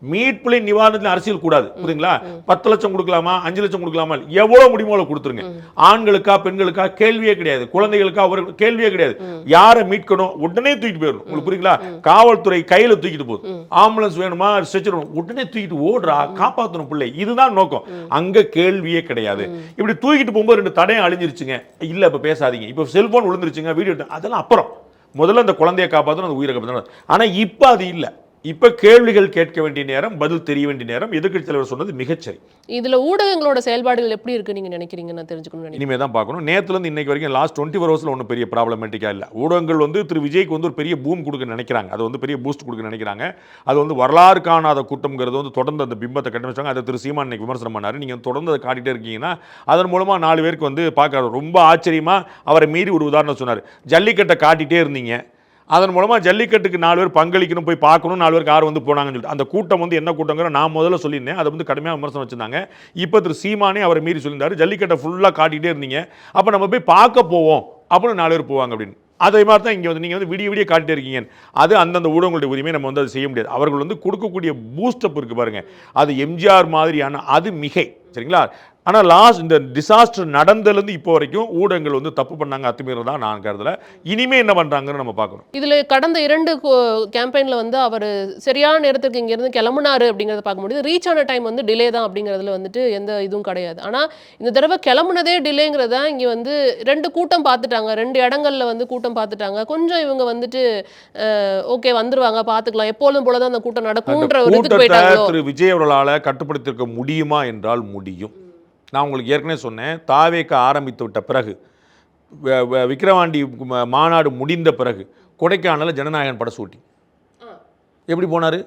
Speaker 1: மீட்புலை நிவாரணத்தில் அரசியல் கூடாது. புரியுங்களா? 10 லட்சம் கொடுக்கலாமா, 5 லட்சம் கொடுக்கலாமா, எவ்வளவு முடியுமோ கொடுத்துருங்க. ஆண்களுக்கா பெண்களுக்கா கேள்வியே கிடையாது, குழந்தைகளுக்கா ஒரு கேள்வியே கிடையாது. யாரை மீட்கணும் உடனே தூக்கிட்டு போயிடும். உங்களுக்கு புரியுங்களா? காவல்துறை கையில தூக்கிட்டு போகுது, ஆம்புலன்ஸ் வேணுமா, ஸ்ட்ரெச்சர் வேணும், உடனே தூக்கிட்டு ஓடுறா, காப்பாற்றணும் பிள்ளை. இதுதான் நோக்கம். அங்க கேள்வியே கிடையாது. இப்படி தூக்கிட்டு போகும்போது 2 தடையும் அழிஞ்சிருச்சுங்க. இல்ல இப்ப பேசாதீங்க, இப்ப செல்போன் விழுந்துருச்சுங்க, வீடியோ, அதெல்லாம் அப்புறம். முதல்ல அந்த குழந்தையை காப்பாற்றணும், அந்த உயிரை காப்பாற்றணும். ஆனா இப்ப அது இல்லை. இப்ப கேள்விகள் கேட்க வேண்டிய நேரம், பதில் தெரிய வேண்டிய நேரம். எதிர்க்கட்சி தலைவர் சொன்னது மிகச்சரி.
Speaker 3: இதுல ஊடகங்களோட செயல்பாடுகள் எப்படி இருக்கு நீங்க நினைக்கிறீங்க? நான் தெரிஞ்சுக்கணும்.
Speaker 1: இனிமே தான் பார்க்கணும். நேத்துல இருந்து இன்னைக்கு வரைக்கும் லாஸ்ட் 24 ஹவர்ஸ்ல ஒன்றும் பெரிய ப்ராப்ளமேட்டிக்கா இல்லை. ஊடகங்கள் வந்து திரு விஜய்க்கு வந்து ஒரு பெரிய பூம் கொடுக்க நினைக்கிறாங்க, அது வந்து பெரிய பூஸ்ட் கொடுக்க நினைக்கிறாங்க. அது வந்து வரலாறு காணாத கூட்டம்ங்கிறது வந்து தொடர்ந்து அந்த பிம்பத்தை கட்டமைச்சாங்க. அதை திரு சீமான் இன்னைக்கு விமர்சனம் பண்ணாரு. நீங்க தொடர்ந்து அதை காட்டிட்டே இருக்கீங்கன்னா அதன் மூலமா 4 பேருக்கு வந்து பார்க்க ரொம்ப ஆச்சரியமா அவரை மீறி ஒரு உதாரணம் சொன்னார். ஜல்லிக்கட்டை காட்டிட்டே இருந்தீங்க, அதன் மூலமாக ஜல்லிக்கட்டுக்கு 4 பேர் பங்களிக்கணும், போய் பார்க்கணும், 4 பேருக்கு 6 வந்து போனாங்கன்னு சொல்லிட்டு அந்த கூட்டம் வந்து என்ன கூட்டங்கிற நான் முதல்ல சொல்லியிருந்தேன். அதை வந்து கடுமையாக விமர்சனம் வச்சிருந்தாங்க. இப்போ திரு சீமானே அவரை மீறி சொல்லியிருந்தாரு, ஜல்லிக்கட்டை ஃபுல்லாக காட்டிகிட்டே இருந்தீங்க, அப்போ நம்ம போய் பார்க்க போவோம் அப்படின்னு 4 பேர் போவாங்க அப்படின்னு. அதே மாதிரி தான் இங்கே வந்து நீங்கள் வந்து விடிய காட்டிட்டே இருக்கீங்க. அது அந்தந்த ஊடகங்களுடைய உரிமையை நம்ம வந்து அதை செய்ய முடியாது. அவர்கள் வந்து கொடுக்கக்கூடிய பூஸ்டப் இருக்குது பாருங்கள், அது எம்ஜிஆர் மாதிரியான அது மிகை. சரிங்களா? ஆனால் லாஸ்ட் இந்த டிசாஸ்டர் நடந்ததுலேருந்து இப்போ வரைக்கும் ஊடகங்கள் வந்து தப்பு பண்ணாங்க, அத்துமீறல் தான் நான் கருதல. இனிமே என்ன பண்ணுறாங்கன்னு நம்ம பார்க்கணும்.
Speaker 3: இதில் கடந்த 2 கேம்பெயினில் வந்து அவர் சரியான நேரத்துக்கு இங்கேருந்து கிளம்புனாரு அப்படிங்கிறத பார்க்க முடியுது. ரீச் ஆன டைம் வந்து டிலே தான் அப்படிங்கிறதுல வந்துட்டு எந்த இதுவும் கிடையாது. ஆனால் இந்த தடவை கிளம்புனதே டிலேங்கிறது தான் இங்கே வந்து 2 கூட்டம் பார்த்துட்டாங்க, 2 இடங்கள்ல வந்து கூட்டம் பார்த்துட்டாங்க. கொஞ்சம் இவங்க வந்துட்டு ஓகே வந்துருவாங்க பார்த்துக்கலாம், எப்பொழுதும் போல தான் அந்த கூட்டம் நடக்கும்ன்ற ஒரு இதுக்கு போயிட்டாங்களோ.
Speaker 1: திரு விஜய் அவர்களால் கட்டுப்படுத்தியிருக்க முடியுமா என்றால் முடியும். நான் உங்களுக்கு ஏற்கனவே சொன்னேன், தாவேக்க ஆரம்பித்து விட்ட பிறகு விக்கிரவாண்டி மாநாடு முடிந்த பிறகு கொடைக்கானல ஜனநாயகன் பட ஷூட்டிங் எப்படி போனார்?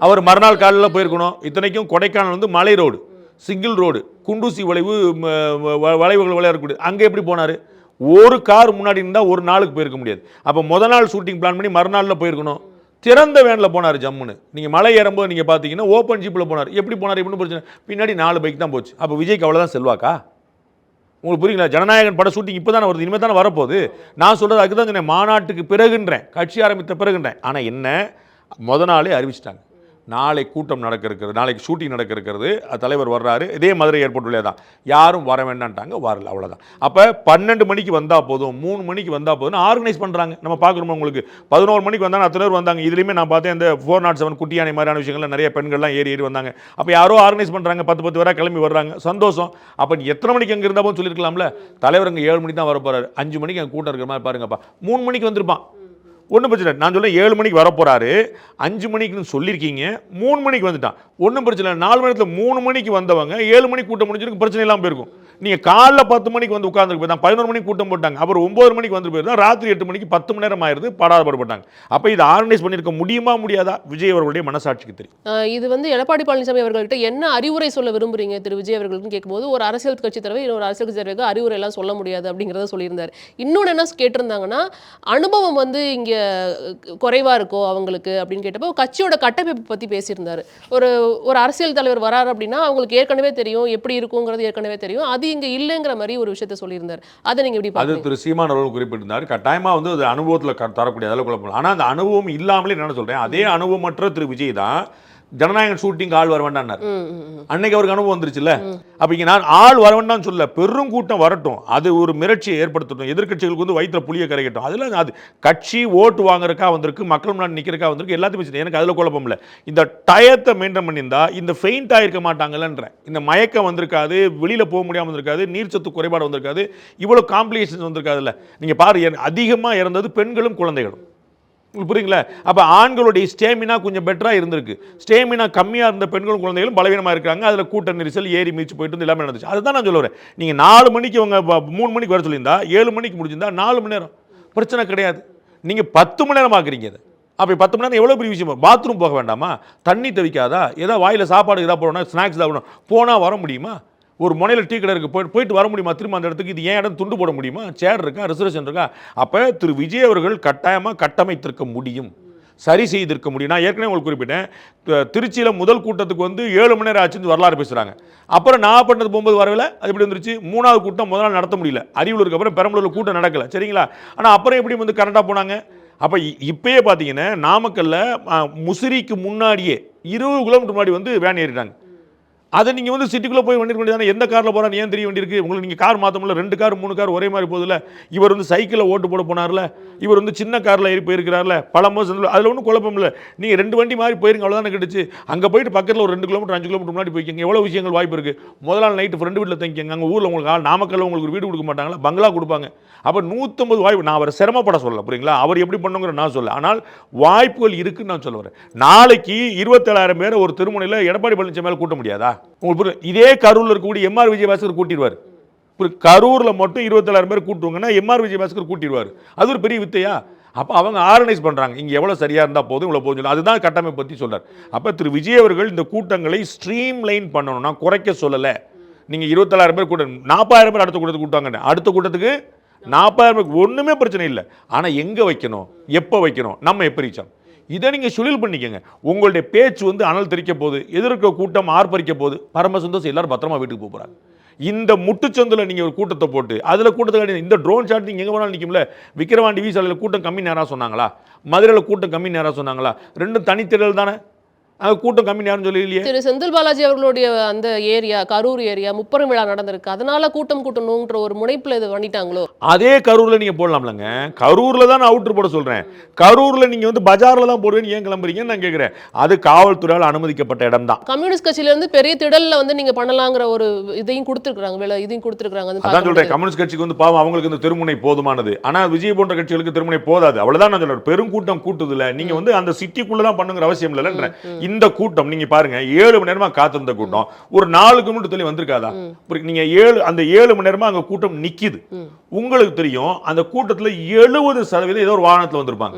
Speaker 1: அவர் மறுநாள் காலையில் போயிருக்கணும். இத்தனைக்கும் கொடைக்கானல் வந்து மலை ரோடு, சிங்கிள் ரோடு, குண்டூசி வளைவு, வளைவுகள் விளையாடக்கூடிய அங்கே எப்படி போனார்? ஒரு கார் முன்னாடி இருந்தால் ஒரு நாளுக்கு போயிருக்க முடியாது. அப்போ முதல் நாள் ஷூட்டிங் பிளான் பண்ணி மறுநாளில் போயிருக்கணும். திறந்த வேனில் போனார் ஜம்முன்னு. நீங்கள் மலை ஏறும்போது நீங்கள் பார்த்தீங்கன்னா ஓப்பன் ஜீப்பில் போனார். எப்படி போனார்? எப்படின்னு பிரச்சனை, பின்னாடி 4 பைக் தான் போச்சு. அப்போ விஜய்க்கு அவ்வளோதான் செல்வாக்கா? உங்களுக்கு புரியுங்களா? ஜனநாயகன் பட ஷூட்டிங் இப்போ தானே வருது, இனிமேல் தானே வரப்போகுது. நான் சொல்கிறது அதுக்கு தான் சொன்னேன், மாநாட்டுக்கு பிறகுன்றேன், கட்சி ஆரம்பித்த பிறகுன்றேன். ஆனால் என்ன, முத நாளே அறிவிச்சிட்டாங்க நாளை கூட்டம் நடக்க இருக்கிறது, நாளைக்கு ஷூட்டிங் நடக்க இருக்கிறது, தலைவர் வர்றாரு. இதே மதுரை ஏர்போர்ட் வழியாக தான், யாரும் வர வேண்டான்ட்டாங்க, வரல, அவ்வளோதான். அப்போ 12 மணிக்கு வந்தால் போதும், 3 மணிக்கு வந்தால் போதும் ஆர்கனைஸ் பண்ணுறாங்க. நம்ம பார்க்குறோம், உங்களுக்கு 11 மணிக்கு வந்தாங்க, அத்தனை பேர் வந்தாங்க. இதுலேயுமே நான் பார்த்தேன், இந்த 407 குட்டியானை மாதிரியான விஷயங்கள்ல நிறைய பெண்கள்லாம் ஏறி வந்தாங்க. அப்போ யாரோ ஆர்கனைஸ் பண்ணுறாங்க, 10 பேராக கிளம்பி வர்றாங்க, சந்தோஷம். அப்போ எத்தனை மணிக்கு அங்கே இருந்தால் போதும் சொல்லியிருக்கலாம்ல. தலைவர் அங்கே 7 மணிக்கு தான் வர போகிறாரு, 5 மணிக்கு அங்கே கூட்டம் இருக்கிற மாதிரி பாருங்கப்பா, 3 மணிக்கு வந்திருப்பான், ஒன்றும் பிரச்சனை இல்லை. நான் சொல்ல 7 மணிக்கு வரப்போறாரு, 5 மணிக்குன்னு சொல்லியிருக்கீங்க, 3 மணிக்கு வந்துட்டான், ஒன்றும் பிரச்சனை இல்லை. 4 மணி நேரத்தில் 3 மணிக்கு வந்தவங்க 7 மணிக்கு கூட்டம் முடிஞ்சிருக்கு, பிரச்சனை இல்லாமல் போயிருக்கும். நீங்கள் காலைல 10 மணிக்கு வந்து உட்காந்துருக்கு போய் தான் 11 மணிக்கு கூட்டம் போட்டாங்க, அப்புறம் 9 மணிக்கு வந்து போயிருந்தா ராத்திரி 8 மணிக்கு 10 மணி நேரம் ஆயிருது, பாடாதபாடுபட்டாங்க. அப்போ இதை ஆர்கனைஸ் பண்ணியிருக்க முடியுமா முடியாதா? விஜய் அவர்களுடைய மனசாட்சிக்கு தெரியும்.
Speaker 3: இது வந்து எடப்பாடி பழனிசாமி அவர்கள்ட்ட என்ன அறிவுரை சொல்ல விரும்புறீங்க திரு விஜய் அவர்களுக்கு கேட்கும்போது, ஒரு அரசியல் கட்சி தலைவர் இன்னொரு அரசியல் கட்சி தலைவருக்கு அறிவுரை எல்லாம் சொல்ல முடியாது அப்படிங்கிறத சொல்லியிருந்தார். இன்னொன்று என்ன கேட்டிருந்தாங்கன்னா, அனுபவம் வந்து இங்கே குறைவா இருக்கோ அவங்களுக்கு அப்படின்னு கேட்டப்போ கட்சியோட கட்டமைப்பு பற்றி பேசியிருந்தார். ஒரு அரசியல் தலைவர் வராரு அப்படின்னா அவங்களுக்கு ஏற்கனவே தெரியும், எப்படி இருக்குங்கிறது ஏற்கனவே தெரியும், அது இங்கே இல்லைங்கிற மாதிரி ஒரு விஷயத்த சொல்லியிருந்தார். அதை நீங்கள் எப்படி
Speaker 1: அது திரு சீமான் அவர்கள் குறிப்பிட்டிருந்தார். கட்டாயமாக வந்து அது அனுபவத்தில் தரக்கூடிய அளவு குழப்பம். ஆனால் அந்த அனுபவம் இல்லாமலே என்ன சொல்கிறேன், அதே அனுபவமற்ற திரு விஜய் தான் ஜனநாயகன் ஷூட்டிங் ஆள் வர வேண்டாம்னார். அன்னைக்கு அவருக்கு அனுபவம் வந்துருச்சுல்ல. அப்போ இங்கே நான் ஆள் வர வேண்டாம்னு சொல்ல, பெரும் கூட்டம் வரட்டும், அது ஒரு மிரட்சியை ஏற்படுத்தட்டும், எதிர்கட்சிகளுக்கு வந்து வயிற்றுல புளிய கரைக்கட்டும். அதில் அது கட்சி ஓட்டு வாங்குறக்கா வந்திருக்கு, மக்கள் முன்னாடி நிற்கிறக்கா வந்திருக்கு, எல்லாத்தையும் எனக்கு அதில் குழப்பம் இல்லை. இந்த டயத்தை மெயின்டைன் பண்ணியிருந்தா இந்த ஃபெயிண்ட் ஆகிருக்க மாட்டாங்கல்லன்ற, இந்த மயக்கம் வந்திருக்காது, வெளியில் போக முடியாமல் வந்திருக்காது, நீர்ச்சத்து குறைபாடு வந்திருக்காது, இவ்வளோ காம்ப்ளிகேஷன்ஸ் வந்திருக்காதுல்ல. நீங்கள் பாரு, அதிகமாக இறந்தது பெண்களும் குழந்தைகளும். உங்களுக்கு புரியுங்களா? அப்போ ஆண்களுடைய ஸ்டேமினா கொஞ்சம் பெட்டராக இருந்திருக்கு, ஸ்டேமினா கம்மியாக இருந்த பெண்களும் குழந்தைகளும் பலவீனமாக இருக்காங்க. அதில் கூட்ட நெரிசல், ஏறி மீச்சு போயிட்டு வந்து எல்லாமே நடந்துச்சு. அதுதான் நான் சொல்ல வரேன். நீங்கள் 4 மணிக்கு அவங்க 3 மணிக்கு வர சொல்லியிருந்தா 7 மணிக்கு முடிஞ்சிருந்தா 4 மணி நேரம் பிரச்சனை கிடையாது. நீங்கள் 10 மணி நேரம் ஆக்குறீங்க. அது அப்போ 10 மணி நேரம் எவ்வளோ பெரிய விஷயம். பாத்ரூம் போக வேண்டாமா? தண்ணி தவிக்காதா? ஏதாவது வாயில் சாப்பாடு ஏதாவது போடணும், ஸ்நாக்ஸ் தான் போடணும், போனால் வர முடியுமா? ஒரு முனையில் டீ கடை இருக்குது, போயிட்டு வர முடியுமா? திரும்ப அந்த இடத்துக்கு இது ஏன் இடம் துண்டு போட முடியுமா? சேர் இருக்கா, ரிசர்வேஷன் இருக்கா? அப்போ திரு விஜய் அவர்கள் கட்டாயமாக கட்டமைத்திருக்க முடியும், சரி செய்திருக்க முடியும். நான் ஏற்கனவே உங்களுக்கு குறிப்பிட்டேன், திருச்சியில் முதல் கூட்டத்துக்கு வந்து 7 மணி நேரம் ஆச்சுன்னு வரலாறு பேசுகிறாங்க. அப்புறம் நான் பண்ணது போகும்போது வரவில்லை, அது எப்படி வந்துருச்சு? 3வது கூட்டம் முதல் நாள் நடத்த முடியல, அரியலூருக்கு அப்புறம் பெரம்பலூரில் கூட்டம் நடக்கலை, சரிங்களா? ஆனால் அப்புறம் எப்படி வந்து கரெக்டாக போனாங்க? அப்போ இப்பயே பார்த்தீங்கன்னா நாமக்கல்ல முசிறிக்கு முன்னாடியே 20 கிலோமீட்டர் முன்னாடி வந்து வேன் ஏறிட்டாங்க. அதை நீங்கள் வந்து சிட்டிக்குள்ளே போய் வண்டி வேண்டியதானே? எந்த காரில் போகிறான்னு ஏன் தெரிய வேண்டியிருக்கு உங்களுக்கு? நீங்கள் கார் மாற்ற முடியல, 2 கார் 3 கார் ஒரே மாதிரி போதில்ல. இவர் வந்து சைக்கிளில் ஓட்டு போட போனார்ல, இவர் வந்து சின்ன காரில் ஏறி போயிருக்கிறார்ல, பல மாதம், அதில் ஒன்றும் குழப்பம் இல்லை. நீங்கள் 2 வண்டி மாதிரி போயிருங்க, அவ்வளோதானே கிடச்சி. அங்கே போயிட்டு பக்கத்தில் ஒரு 2 கிலோமீட்டர் 5 கிலோமீட்டர் முன்னாடி போய்க்கிங்க, எவ்வளோ விஷயங்கள் வாய்ப்பு இருக்குது. முதல் நாள் நைட்டு ஃப்ரெண்டு வீட்டில் தங்கிங்க, அங்கே ஊரில் உங்களுக்கு நாமக்கல்ல உங்களுக்கு வீடு கொடுக்க மாட்டாங்களா, பங்களா கொடுப்பாங்க. அப்போ 150 வாய்ப்பு. நான் அவரை சிரமப்பட சொல்ல, புரியுங்களா? அவர் எப்படி பண்ணுங்கிற நான் சொல்ல, ஆனால் வாய்ப்புகள் இருக்குன்னு நான் சொல்ல வரேன். நாளைக்கு 27,000 பேரை ஒரு திருமுனையில் எடப்பாடி பழனிசாமி மேலே கூட்ட முடியாதா? உங்களுக்கு இதே கரூரில் இருக்கக்கூடிய எம்ஆர் விஜயபாஸ்கர் கூட்டிடுவார். கரூரில் மட்டும் 27,000 பேர் கூட்டுவாங்கன்னா எம்ஆர் விஜயபாஸ்கர் கூட்டிடுவார். அது ஒரு பெரிய வித்தையா? அப்போ அவங்க ஆர்கனைஸ் பண்ணுறாங்க, இங்கே எவ்வளோ சரியாக இருந்தால் போதும், இவ்வளோ போதும், அதுதான் கட்டமைப்பு பற்றி சொல்கிறார். அப்போ திரு விஜய் அவர்கள் இந்த கூட்டங்களை ஸ்ட்ரீம் லைன் பண்ணணும், நான் குறைக்க சொல்லலை. நீங்கள் 27,000 பேர் கூட்டம், 40,000 பேர் அடுத்த கூட்டத்துக்கு கூட்டாங்க, அடுத்த கூட்டத்துக்கு 40,000 பேருக்கு ஒன்றுமே பிரச்சனை இல்லை. ஆனால் எங்கே வைக்கணும், எப்போ வைக்கணும், நம்ம எப்போ ரீச்சோம், இதை நீங்கள் ஷெடியூல் பண்ணிக்கங்க. உங்களுடைய பேச்சு வந்து அனல் தெரிக்க போகுது, எதிர்க்க கூட்டம் ஆர்ப்பரிக்க போகுது, பரம சந்தோஷம், எல்லாரும் பத்திரமா வீட்டுக்கு போக போகிறாங்க. இந்த முட்டுச்சந்தில் நீங்கள் ஒரு கூட்டத்தை போட்டு அதில் கூட்டத்தை இந்த ட்ரோன் ஷாட் நீங்கள் எங்கே வேணாலும் நிற்கும்ல. விக்கிரவாண்டி வீசாலையில் கூட்டம் கம்மி நேரம் சொன்னாங்களா? மதுரையில் கூட்டம் கம்மி நேரம் சொன்னாங்களா? ரெண்டும் தனித்திரல் தானே. அது கூட்டம் கம்மி யாரும் சொல்லலையே.
Speaker 3: திரு செந்தில் பாலாஜி அவர்களுடைய அந்த ஏரியா, கரூர் ஏரியா முப்பெரும் விழா நடந்திருக்கு, அதனால கூட்டம் கூட்டணும்ன்ற ஒரு முனைப்புல இது பண்ணிட்டாங்களோ?
Speaker 1: அதே கரூர்ல நீங்க போடலாம்லங்க. கரூர்ல தான் நான் அவுட்டர் போட சொல்றேன். கரூர்ல நீங்க வந்து பஜார்ல தான் போடுவேன்னு ஏன் கிளம்புறீங்கன்னு நான் கேட்கிறேன். அது காவல்துறையால் அனுமதிக்கப்பட்ட இடம் தான்.
Speaker 3: கம்யூனிஸ்ட் கட்சியில இருந்து பெரிய திடல்ல வந்து நீங்க பண்ணலாங்கிற ஒரு இதையும் கொடுத்துருக்காங்க, இதையும் கொடுத்துருக்காங்க.
Speaker 1: அதான் சொல்றேன், கம்யூனிஸ்ட் கட்சிக்கு வந்து பாவம் அவங்களுக்கு இந்த தெருமுனை போதுமானது. ஆனா விஜய் போன்ற கட்சிகளுக்கு தெருமுனை போதாது. அவ்வளவுதான் நான் சொல்றேன். பெருங்கூட்டம் கூட்டுதுல நீங்க வந்து அந்த சிட்டிக்குள்ள தான் பண்ணுங்கிற அவசியம் இல்லைன்ற. இந்த கூட்டம் நீங்க பாருங்க, 7 மணி நேரமா காத்திருந்த கூட்டம் ஒரு 4 கிலோமீட்டர் தள்ளி வந்திருக்காதா? நீங்க 7 மணி நேரமா அங்க கூட்டம் நிக்குது. உங்களுக்கு தெரியும் அந்த கூட்டத்துல 70% ஏதோ ஒரு வாகனத்துல வந்திருப்பாங்க.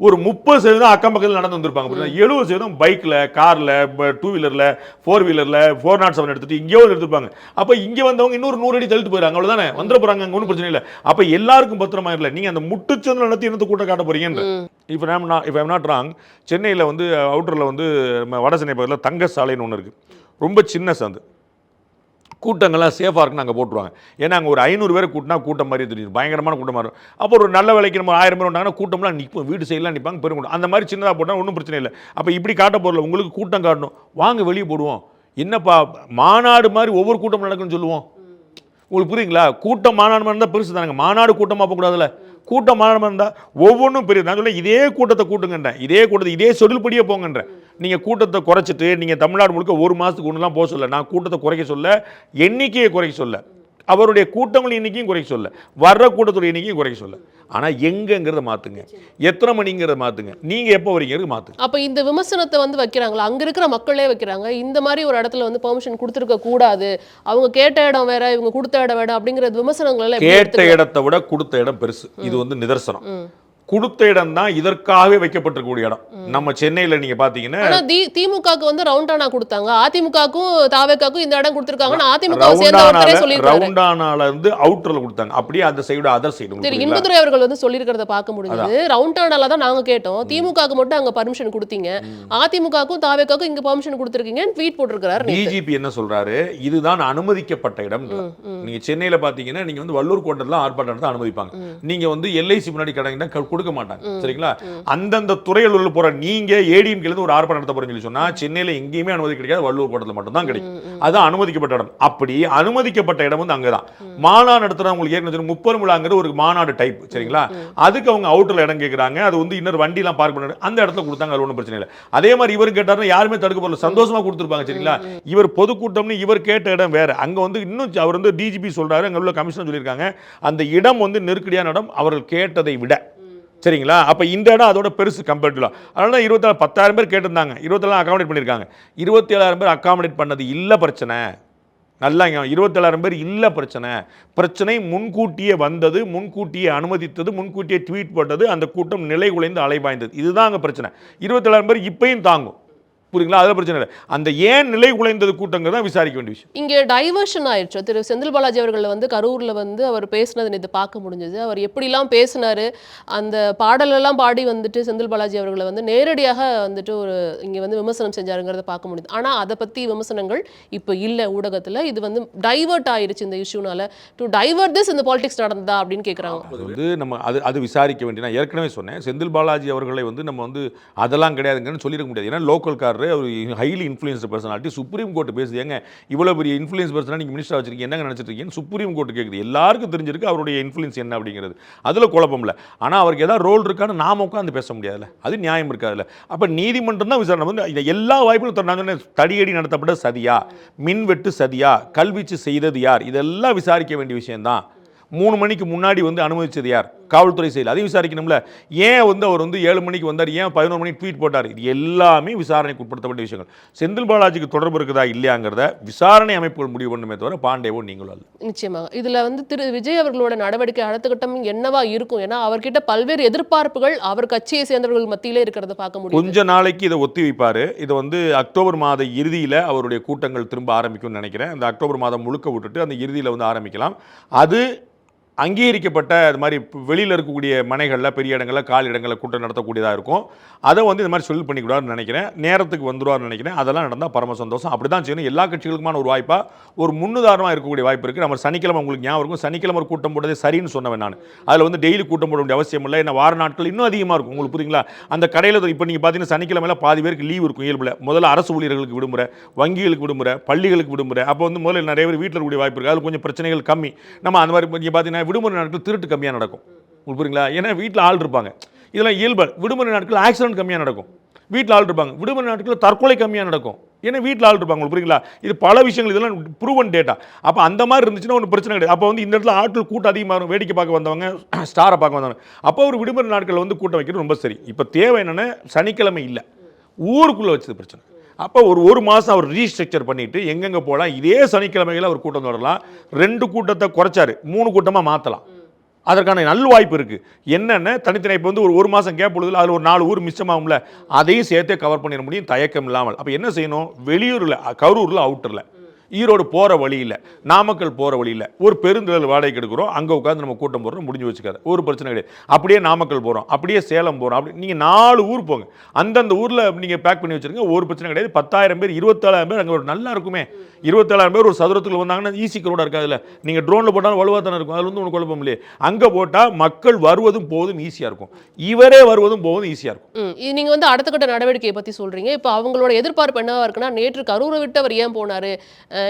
Speaker 1: ஒரு 30% அக்கம் பக்கத்தில் நடந்து வந்திருப்பாங்க. 70% பைக்ல, கார்ல, 2 வீலர்ல, 4 வீலர்ல 407 எடுத்துட்டு இங்கேயோ எடுத்துப்பாங்க. அப்ப இங்க வந்தவங்க இன்னொரு 100 அடி தள்ளிட்டு போயிறாங்க. அவ்வளவுதானே வந்துட போறாங்க. அங்க ஒன்றும் பிரச்சனை இல்லை. அப்ப எல்லாருக்கும் பத்திரமா இல்ல. நீங்க அந்த முட்டுச்சந்திர நடத்தி என்ன கூட்டம் காட்ட போறீங்கன்ற. if I'm not wrong, சென்னையில வந்து அவுட்டர்ல வந்து வட சென்னை பக்கத்தில் தங்க சாலைன்னு ஒன்று இருக்கு. ரொம்ப சின்ன சந்து. கூட்டங்கள்லாம் சேஃபாக இருக்குன்னு அங்கே போட்டுருவாங்க. ஏன்னா அங்கே ஒரு 500 பேர் கூட்டினா கூட்டம் மாதிரி தெரியும், பயங்கரமான கூட்டமாக இருக்கும். அப்போ ஒரு நல்ல வேலைக்கு நம்ம 1000 பேர் வந்தாங்கன்னா கூட்டம்லாம் நிற்போம், வீடு சைடெலாம் நிற்பாங்க, பெருங்கூட்டம். அந்த மாதிரி சின்னதாக போட்டால் ஒன்றும் பிரச்சனை இல்லை. அப்போ இப்படி காட்ட போகிறல, உங்களுக்கு கூட்டம் காட்டணும், வாங்க வெளியே போடுவோம். என்னப்பா மாநாடு மாதிரி ஒவ்வொரு கூட்டம் நடக்குன்னு சொல்லுவோம். உங்களுக்கு புரியுங்களா? கூட்டம் மாநாடு மாதிரி இருந்தால் பெருசு தானங்க. மாநாடு கூட்டமாக போகக்கூடாதுல்ல. கூட்டம் மாநாடு இருந்தால் ஒவ்வொன்றும் பெரிய. நான் சொல்ல இதே கூட்டத்தை கூட்டுங்கன்றேன், இதே கூட்டத்தை இதே சொல்லிப்படியே போங்கன்றேன். நீங்கள் கூட்டத்தை குறைச்சிட்டு நீங்கள் தமிழ்நாடு முழுக்க ஒரு மாதத்துக்கு ஒன்றுலாம் போக சொல்ல. நான் கூட்டத்தை குறைக்க சொல்ல, எண்ணிக்கையை குறைக்க சொல்ல, அவருடைய கூட்டங்கள் எண்ணிக்கையும் குறைக்க சொல்ல, வர்ற கூட்டத்துடைய எண்ணிக்கையும் குறைக்க சொல்ல. ஆனால் எங்கங்கிறத மாற்றுங்க, எத்தனை மணிங்கிறத மாற்றுங்க, நீங்கள் எப்போ வரீங்கிறது மாற்றுங்க.
Speaker 3: அப்போ இந்த விமர்சனத்தை வந்து வைக்கிறாங்களா? அங்கே இருக்கிற மக்களே வைக்கிறாங்க. இந்த மாதிரி ஒரு இடத்துல வந்து பெர்மிஷன் கொடுத்துருக்க கூடாது, அவங்க கேட்ட இடம் வேற, இவங்க கொடுத்த இடம் வேற அப்படிங்கிற விமர்சனங்கள் எல்லாம்
Speaker 1: கேட்ட இடத்தை விட கொடுத்த இடம் பெருசு. இது வந்து நிதர்சனம். கொடுத்த இடம் தான் இதற்காகவே வைக்கப்பட்டிருக்கக்கூடிய இடம். நம்ம சென்னையில நீங்க பாத்தீங்கன்னா
Speaker 3: திமுகவுக்கு வந்து ரவுண்டானா கொடுத்தாங்க, அதிமுகவுக்கும் தாவேக்காக்கும் இந்த இடம் கொடுத்திருக்காங்க. அதிமுக சேர்ந்தவரே சொல்லிருக்காரு,
Speaker 1: ரவுண்டானால இருந்து அவுட்டர்ல கொடுத்தாங்க. அப்படியே அந்த சைடு அதர் சைடு.
Speaker 3: சரி, இன்பதுரை அவர்கள் வந்து சொல்லிருக்கிறத பார்க்க முடிஞ்சது. ரவுண்டானால தான் நாங்க கேட்டோம், திமுகவுக்கு மட்டும் அங்க பர்மிஷன் கொடுத்தீங்க, அதிமுகவுக்கும் தாவேக்காக்கும் இங்க பர்மிஷன் கொடுத்திருக்கீங்கன்னு ட்வீட் போட்டுருக்காரு.
Speaker 1: டிஜிபி என்ன சொல்றாரு? இதுதான் அனுமதிக்கப்பட்ட இடம். நீங்க சென்னையில பாத்தீங்கன்னா நீங்க வந்து வள்ளூர் கோட்டத்துல ஆர்ப்பாட்டம் தான் அனுமதிப்பாங்க. நீங்க வந்து எல்ஐசி முன்னாடி கடை கொடுக்க மாட்டாங்க. சரிங்களா? அந்தந்த துறையில் உள்ள போற நீங்க ஏடிஎம் இருந்து ஒரு ஆர்ப்பாட்டம் நடத்த போறீங்கன்னு சொன்னா சென்னையில எங்கேயுமே அனுமதி கிடைக்காது, வள்ளூர் கோட்டத்தில் மட்டும் தான் கிடைக்கும். அது அனுமதிக்கப்பட்ட இடம். அப்படி அனுமதிக்கப்பட்ட இடம் வந்து அங்கதான். மாநாடு நடத்துறவங்க உங்களுக்கு ஏற்கனவே முப்பெரும் விழாங்கிற ஒரு மாநாடு டைப். சரிங்களா? அதுக்கு அவங்க அவுட்டர்ல இடம் கேட்கறாங்க. அது வந்து இன்னொரு வண்டி எல்லாம் பார்க் பண்ணாரு, அந்த இடத்துல கொடுத்தாங்க. அது ஒன்றும் பிரச்சனை இல்லை. அதே மாதிரி இவர் கேட்டாருன்னா யாருமே தடுக்க போறல, சந்தோஷமா கொடுத்துருப்பாங்க. சரிங்களா? இவர் பொதுக்கூட்டம்னு இவர் கேட்ட இடம் வேற. அங்க வந்து இன்னும் அவர் வந்து டிஜிபி சொல்றாரு, அங்க உள்ள கமிஷனர் சொல்லியிருக்காங்க, அந்த இடம் வந்து நெருக்கடியான இடம் அவர்கள் கேட்டதை விட. சரிங்களா? அப்போ இந்த இடம் அதோட பெருசு கம்பேர்டுல. அதனால 24 10,000 பேர் கேட்டிருந்தாங்க, 27 அகாமடேட் பண்ணியிருக்காங்க. 27,000 பேர் அகாமடேட் பண்ணது இல்லை பிரச்சனை. நல்லா 27,000 பேர் இல்லை பிரச்சனை. பிரச்சனை முன்கூட்டியே வந்தது, முன்கூட்டியே அனுமதித்தது, முன்கூட்டியே ட்வீட் போட்டது, அந்த கூட்டம் நிலை குலைந்து அலைபாய்ந்தது. இதுதான் அங்கே பிரச்சனை. 27,000 பேர் இப்பயும் தாங்கும். புரியுங்களா? அதில் பிரச்சனை இல்லை. அந்த ஏன் நிலை குலைந்தது கூட்டங்கிறத விசாரிக்க வேண்டிய விஷயம்.
Speaker 3: இங்கே டைவர்ஷன் ஆயிடுச்சு. திரு செந்தில் பாலாஜி அவர்கள் வந்து கரூரில் வந்து அவர் பேசினது இது பார்க்க முடிஞ்சது. அவர் எப்படிலாம் பேசினார், அந்த பாடலெல்லாம் பாடி வந்துட்டு செந்தில் பாலாஜி அவர்களை வந்து நேரடியாக வந்துட்டு ஒரு இங்கே வந்து விமர்சனம் செஞ்சாருங்கிறத பார்க்க முடியுது. ஆனால் அதை பற்றி விமர்சனங்கள் இப்போ இல்லை ஊடகத்தில். இது வந்து டைவர்ட் ஆயிடுச்சு இந்த இஷ்யூனால. டு டைவர்ட் திஸ் இந்த பாலிடிக்ஸ் நடந்ததா அப்படின்னு கேட்குறாங்க.
Speaker 1: அது வந்து நம்ம அது விசாரிக்க வேண்டிய. நான் ஏற்கனவே சொன்னேன், செந்தில் பாலாஜி அவர்களை வந்து நம்ம வந்து அதெல்லாம் கிடையாதுங்கன்னு சொல்லிட முடியாது. ஏன்னா local car highly influenced personality. Supreme court பேசுது, ஏங்க இவ்வளவு பெரிய இன்ஃப்ளூயன்ஸ் பர்சனா நீங்க மினிஸ்டர் வச்சிருக்கீங்க, என்னங்க நினைச்சிட்டு இருக்கீங்க? சுப்ரீம் கோர்ட் கேக்குது. எல்லாருக்கும் தெரிஞ்சிருக்கு அவருடைய இன்ஃப்ளூயன்ஸ் என்ன அப்படிங்கிறது. அதுல குழப்பம் இல்லை. ஆனா அவருக்கு ஏதாவது ரோல் இருக்கான்னு நாம உட்காந்து பேச முடியாதுல்ல, அது நியாயம் இருக்காதுல்ல. அப்ப நீதிமன்றம் தான் விசாரணை வந்து எல்லா வாய்ப்புகளும் தடியடி நடத்தப்பட்ட சதியா, மின்வெட்டு சதியா, கல்வீச்சு செய்தது யார், இதெல்லாம் விசாரிக்க வேண்டிய விஷயம் தான். 3 மணிக்கு முன்னாடி வந்து அனுமதிச்சது யார்? காவல்துறை செயல். அதையும் விசாரிக்கணும்ல. ஏன் வந்து அவர் வந்து 7 மணிக்கு வந்தார், ஏன் 11 மணிக்கு ட்வீட் போட்டார், இது எல்லாமே விசாரணைக்கு உட்படுத்தப்பட்ட விஷயங்கள். செந்தில் பாலாஜிக்கு தொடர்பு இருக்குதா இல்லையாங்கிறத விசாரணை அமைப்புகள் முடிவு பண்ணுமே தவிர பாண்டேவோ நீங்களும் அல்ல.
Speaker 3: நிச்சயமாக இதுல வந்து திரு விஜய் அவர்களோட நடவடிக்கை அடுத்த கட்டம் என்னவா இருக்கும்? ஏன்னா அவர்கிட்ட பல்வேறு எதிர்பார்ப்புகள் அவர் கட்சியை சேர்ந்தவர்கள் மத்தியிலே இருக்கிறத பார்க்க முடியும்.
Speaker 1: கொஞ்ச நாளைக்கு இதை ஒத்தி வைப்பாரு. இதை வந்து அக்டோபர் மாத இறுதியில் அவருடைய கூட்டங்கள் திரும்ப ஆரம்பிக்கும்னு நினைக்கிறேன். அந்த அக்டோபர் மாதம் முழுக்க விட்டுட்டு அந்த இறுதியில் வந்து ஆரம்பிக்கலாம். அது அங்கீகரிக்கப்பட்ட அது மாதிரி வெளியில் இருக்கக்கூடிய மனைகளில் பெரிய இடங்களில் கால் இடங்களில் கூட்டம் நடத்தக்கூடியதாக இருக்கும். அதை வந்து இந்த மாதிரி சொல்லி பண்ணிக்கூடாதுன்னு நினைக்கிறேன். நேரத்துக்கு வந்துடுவார்னு நினைக்கிறேன். அதெல்லாம் நடந்தால் பரம சந்தோஷம். அப்படி தான் செய்யணும். எல்லா கட்சிகளுக்குமான ஒரு வாய்ப்பாக ஒரு முன்னுதாரணமாக இருக்கக்கூடிய வாய்ப்பு இருக்குது. நம்ம சனிக்கிழமை உங்களுக்கு ஞாபகம் இருக்கும், சனிக்கிழமை ஒரு கூட்டம் போட்டதே சரின்னு சொன்னவன் நான். அதில் வந்து டெய்லி கூட்டம் போட வேண்டிய அவசியம் இல்லை. ஏன்னா வார நாட்கள் இன்னும் அதிகமாக இருக்கும். உங்களுக்கு புரியுங்களா? அந்த கடையில் இப்போ நீங்கள் பார்த்தீங்கன்னா சனிக்கிழமையில பாதி பேருக்கு லீவ் இருக்கும் இயல்பில். முதல்ல அரசு ஊழியர்களுக்கு விடுமுறை, வங்கிகளுக்கு விடுமுறை, பள்ளிகளுக்கு விடுமுறை. அப்போ வந்து முதல்ல நிறைய பேர் வீட்டில் இருக்கக்கூடிய வாய்ப்பு இருக்குது. அதில் கொஞ்சம் பிரச்சனைகள் கம்மி. நம்ம அந்த மாதிரி நீங்கள் பார்த்தீங்கன்னா விடுமுறை நாட்கள் திருட்டு கம்மியாக நடக்கும். உங்களுக்கு புரியுங்களா? ஏன்னா வீட்டில் ஆள் இருப்பாங்க. இதெல்லாம் இயல்பு. விடுமுறை நாட்கள் ஆக்சிடென்ட் கம்மியாக நடக்கும். வீட்டில் ஆள் இருப்பாங்க. விடுமுறை நாட்களில் தற்கொலை கம்மியாக நடக்கும். ஏன்னா வீட்டில் ஆள் இருப்பாங்க. உங்களுக்கு புரியுங்களா? இது பல விஷயங்கள், இதெல்லாம் ப்ரூவன் டேட்டா. அப்போ அந்த மாதிரி இருந்துச்சுன்னா ஒன்றும் பிரச்சனை கிடையாது. அப்போ வந்து இந்த இடத்துல ஆட்கள் கூட்டம் அதிகமாக இருக்கும். வேடிக்கை பார்க்க வந்தவங்க, ஸ்டாரை பார்க்க வந்தவங்க. அப்போ ஒரு விடுமுறை நாட்கள் வந்து கூட்டம் வைக்கிறது ரொம்ப சரி. இப்போ தேவை என்னென்னா சனிக்கிழமை இல்லை, ஊருக்குள்ளே வச்சது பிரச்சனை. அப்போ ஒரு மாதம் அவர் ரீஸ்ட்ரக்சர் பண்ணிவிட்டு எங்கெங்கே போகலாம், இதே சனிக்கிழமையில் அவர் கூட்டம் தொடரலாம். 2 கூட்டத்தை குறைச்சாரு, 3 கூட்டமாக மாற்றலாம். அதற்கான நல்ல வாய்ப்பு இருக்குது. என்னென்ன தனித்தனி இப்போ வந்து ஒரு மாதம் கேப் பொழுதுல அதில் ஒரு 4 ஊர் மிச்சமாகும்ல, அதையும் சேர்த்தே கவர் பண்ணிட முடியும் தயக்கம் இல்லாமல். அப்போ என்ன செய்யணும்? வெளியூரில், கரூரில் அவுட்டரில், ஈரோடு போகிற வழியில், நாமக்கல் போகிற வழியில் ஒரு பெருந்திரள் வாடகைக்கு எடுக்கிறோம். அங்கே உட்காந்து நம்ம கூட்டம் போடுறோம், முடிஞ்சு வச்சுக்காது, ஒரு பிரச்சனை கிடையாது. அப்படியே நாமக்கல் போகிறோம், அப்படியே சேலம் போகிறோம், அப்படி நீங்கள் 4 ஊர் போங்க. அந்தந்த ஊரில் நீங்கள் பேக் பண்ணி வச்சுருங்க, ஒரு பிரச்சனை கிடையாது. 10,000 பேர் 27,000 பேர் அங்கே ஒரு நல்லா இருக்குமே. 27,000 பேர் ஒரு சதுரத்துக்கு வந்தாங்கன்னா ஈஸி க்ரௌடாக இருக்காதுல்ல. நீங்கள் ட்ரோனில் போட்டாலும் வலுவாக தானே இருக்கும். அதில் வந்து ஒன்று குழப்பம் இல்லையே. அங்கே போட்டால் மக்கள் வருவதும் போவதும் ஈஸியாக இருக்கும், இவரே வருவதும் போவதும் ஈஸியாக இருக்கும்.
Speaker 3: இது நீங்கள் வந்து அடுத்த கட்ட நடவடிக்கையை பற்றி சொல்கிறீங்க. இப்போ அவங்களோட எதிர்பார்ப்பு என்னவா இருக்குன்னா, நேற்று கரூரை விட்டு அவர் ஏன் போனார்,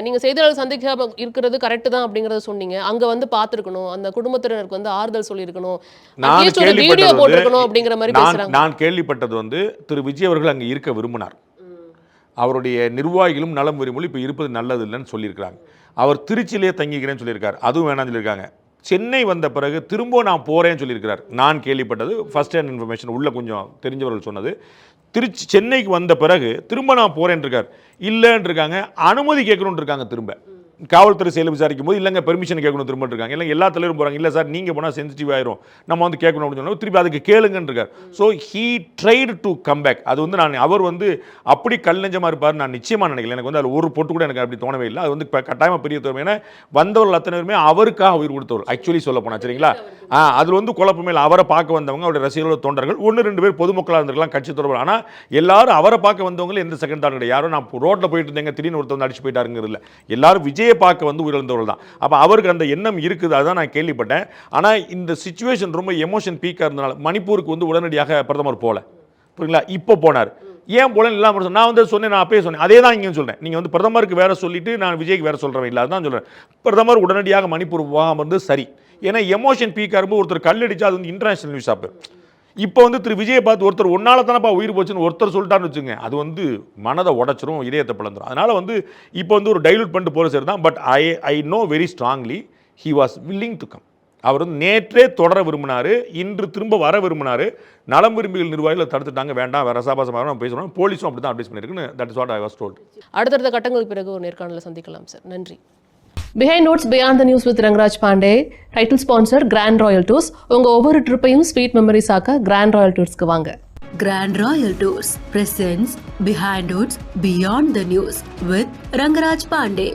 Speaker 3: நீங்கள் செய்தியாளர் சந்திக்காம இருக்கிறது கரெக்ட் தான் அப்படிங்கறத சொன்னீங்க. அங்க வந்து பார்த்திருக்கணும், அந்த குடும்பத்தினருக்கு வந்து ஆறுதல் சொல்லியிருக்கணும், வீடியோ போட்டிருக்கணும் அப்படிங்கிற மாதிரி பேசுறாங்க.
Speaker 1: நான் கேள்விப்பட்டது வந்து திரு விஜய் அவர்கள் அங்கே இருக்க விரும்பினார். அவருடைய நிர்வாகிகளும் நலம் விரும்பி இப்போ இருப்பது நல்லது இல்லைன்னு சொல்லியிருக்கிறாங்க. அவர் திருச்சியிலேயே தங்கிக்கிறேன்னு சொல்லியிருக்காரு, அதுவும் வேணாம்னு சொல்லியிருக்காங்க. சென்னை வந்த பிறகு திரும்ப நான் போகிறேன்னு சொல்லியிருக்கிறார். நான் கேள்விப்பட்டது ஃபர்ஸ்ட் ஹேண்ட் இன்ஃபர்மேஷன், உள்ள கொஞ்சம் தெரிஞ்சவர்கள் சொன்னது. சென்னைக்கு வந்த பிறகு திரும்ப நான் போகிறேன் இருக்கார். இல்லைன்னு இருக்காங்க, அனுமதி கேட்கணும்னு இருக்காங்க. திரும்ப காவல்துறை செயல் விசாரிக்கும் போது இல்லைங்க பெர்மிஷன் கேட்கணும் திரும்ப இருக்காங்க. இல்லை எல்லா தலைவரும் போகிறாங்க, இல்லை சார் நீங்கள் போனால் சென்சிட்டிவ் ஆயிரும், நம்ம வந்து கேட்கணும் அப்படின்னு சொன்னால் திருப்பி அதுக்கு கேளுங்கன்னு இருக்கார். So he tried to come back. அது வந்து அவர் வந்து அப்படி கல்லஞ்சமாக இருப்பார் நான் நிச்சயமாக நினைக்கல. எனக்கு வந்து அதில் ஒரு பொட்டு கூட எனக்கு அப்படி தோணவே இல்லை. அது வந்து கட்டாயமாக பெரிய தோணும். ஏன்னா வந்தவர்கள் அத்தனை பேருமே அவருக்காக உயிர் கொடுத்தவர். ஆக்சுவலி சொல்ல போனால் சரிங்களா, அதில் வந்து குழப்பமே இல்லை. அவரை பார்க்க வந்தவங்க அவருடைய ரசிகர்களோட தொண்டர்கள் 1-2 பேர் பொதுமக்களாக இருந்திருக்கலாம், கட்சி தொடர்பு. ஆனால் எல்லாரும் அவரை பார்க்க வந்தவங்களும் எந்த செகண்ட் தான் கிடையாது. யாரும் நான் ரோட்டில் போயிட்டு இருந்தேங்க திடீர்னு ஒருத்தர் வந்து அடிச்சு போயிட்டாருங்கிறது இல்லை. எல்லாரும் விஜயை பார்க்க வந்து உயிரிழந்தவர்கள் தான். அப்போ அவருக்கு அந்த எண்ணம் இருக்குது, அதுதான் நான் கேள்விப்பட்டேன். ஆனால் இந்த சிச்சுவேஷன் ரொம்ப எமோஷன் பீக்காக இருந்தனால மணிப்பூருக்கு வந்து உடனடியாக பிரதமர் போகல. புரியுங்களா? இப்போ போனார். ஏன் போல இல்லாமல் நான் வந்து சொன்னேன், நான் அப்பயே சொன்னேன், அதே தான் இங்கே சொல்கிறேன். நீங்கள் வந்து பிரதமருக்கு வேற சொல்லிட்டு நான் விஜய்க்கு வேற சொல்கிறேன் இல்லை, அதுதான் சொல்கிறேன். பிரதமர் உடனடியாக மணிப்பூர் போகாமல் இருந்து சரி. ஏன்னா எமோஷன் பீக்காக இருக்கும்போது ஒருத்தர் கல்லடிச்சா அது வந்து இன்டர்நேஷனல் நியூஸ் ஆப்பு. இப்போ வந்து திரு விஜயை பார்த்து ஒருத்தர் ஒன்னால தானப்பா உயிர் போச்சுன்னு ஒருத்தர் சொல்லிட்டான்னு வச்சுங்க, அது வந்து மனதை உடைச்சிரும், இதயத்தை பிளந்துரும். அதனால் வந்து இப்போ வந்து ஒரு டைலூட் பண்ணிட்டு போகிற சரி தான். But I know very strongly he was willing to come. அவர் வந்து நேற்றே தொடர விரும்பினார், இன்று திரும்ப வர விரும்பினார். நலம் விரும்பிகள் நிர்வாகிகள் தடுத்துட்டாங்க, வேண்டாம் வேற ரசாபாசமாக நம்ம பேசணும். போலீஸும் அப்படி தான் அட்வைஸ் பண்ணியிருக்குன்னு that is what I was told.
Speaker 3: அடுத்தடுத்த கட்டங்களுக்கு பிறகு ஒரு நேர்காணலை சந்திக்கலாம் சார். நன்றி. Behind Notes Beyond the News with Rangaraj Pandey, title sponsor Grand Royal Tours. உங்க ஒவ்வொரு ட்ரிப்பையும் ஸ்வீட் மெமரிஸ் ஆக்க Grand Royal Toursக்கு வாங்க.
Speaker 2: Grand Royal Tours presents Behind Notes Beyond the News with Rangaraj Pandey.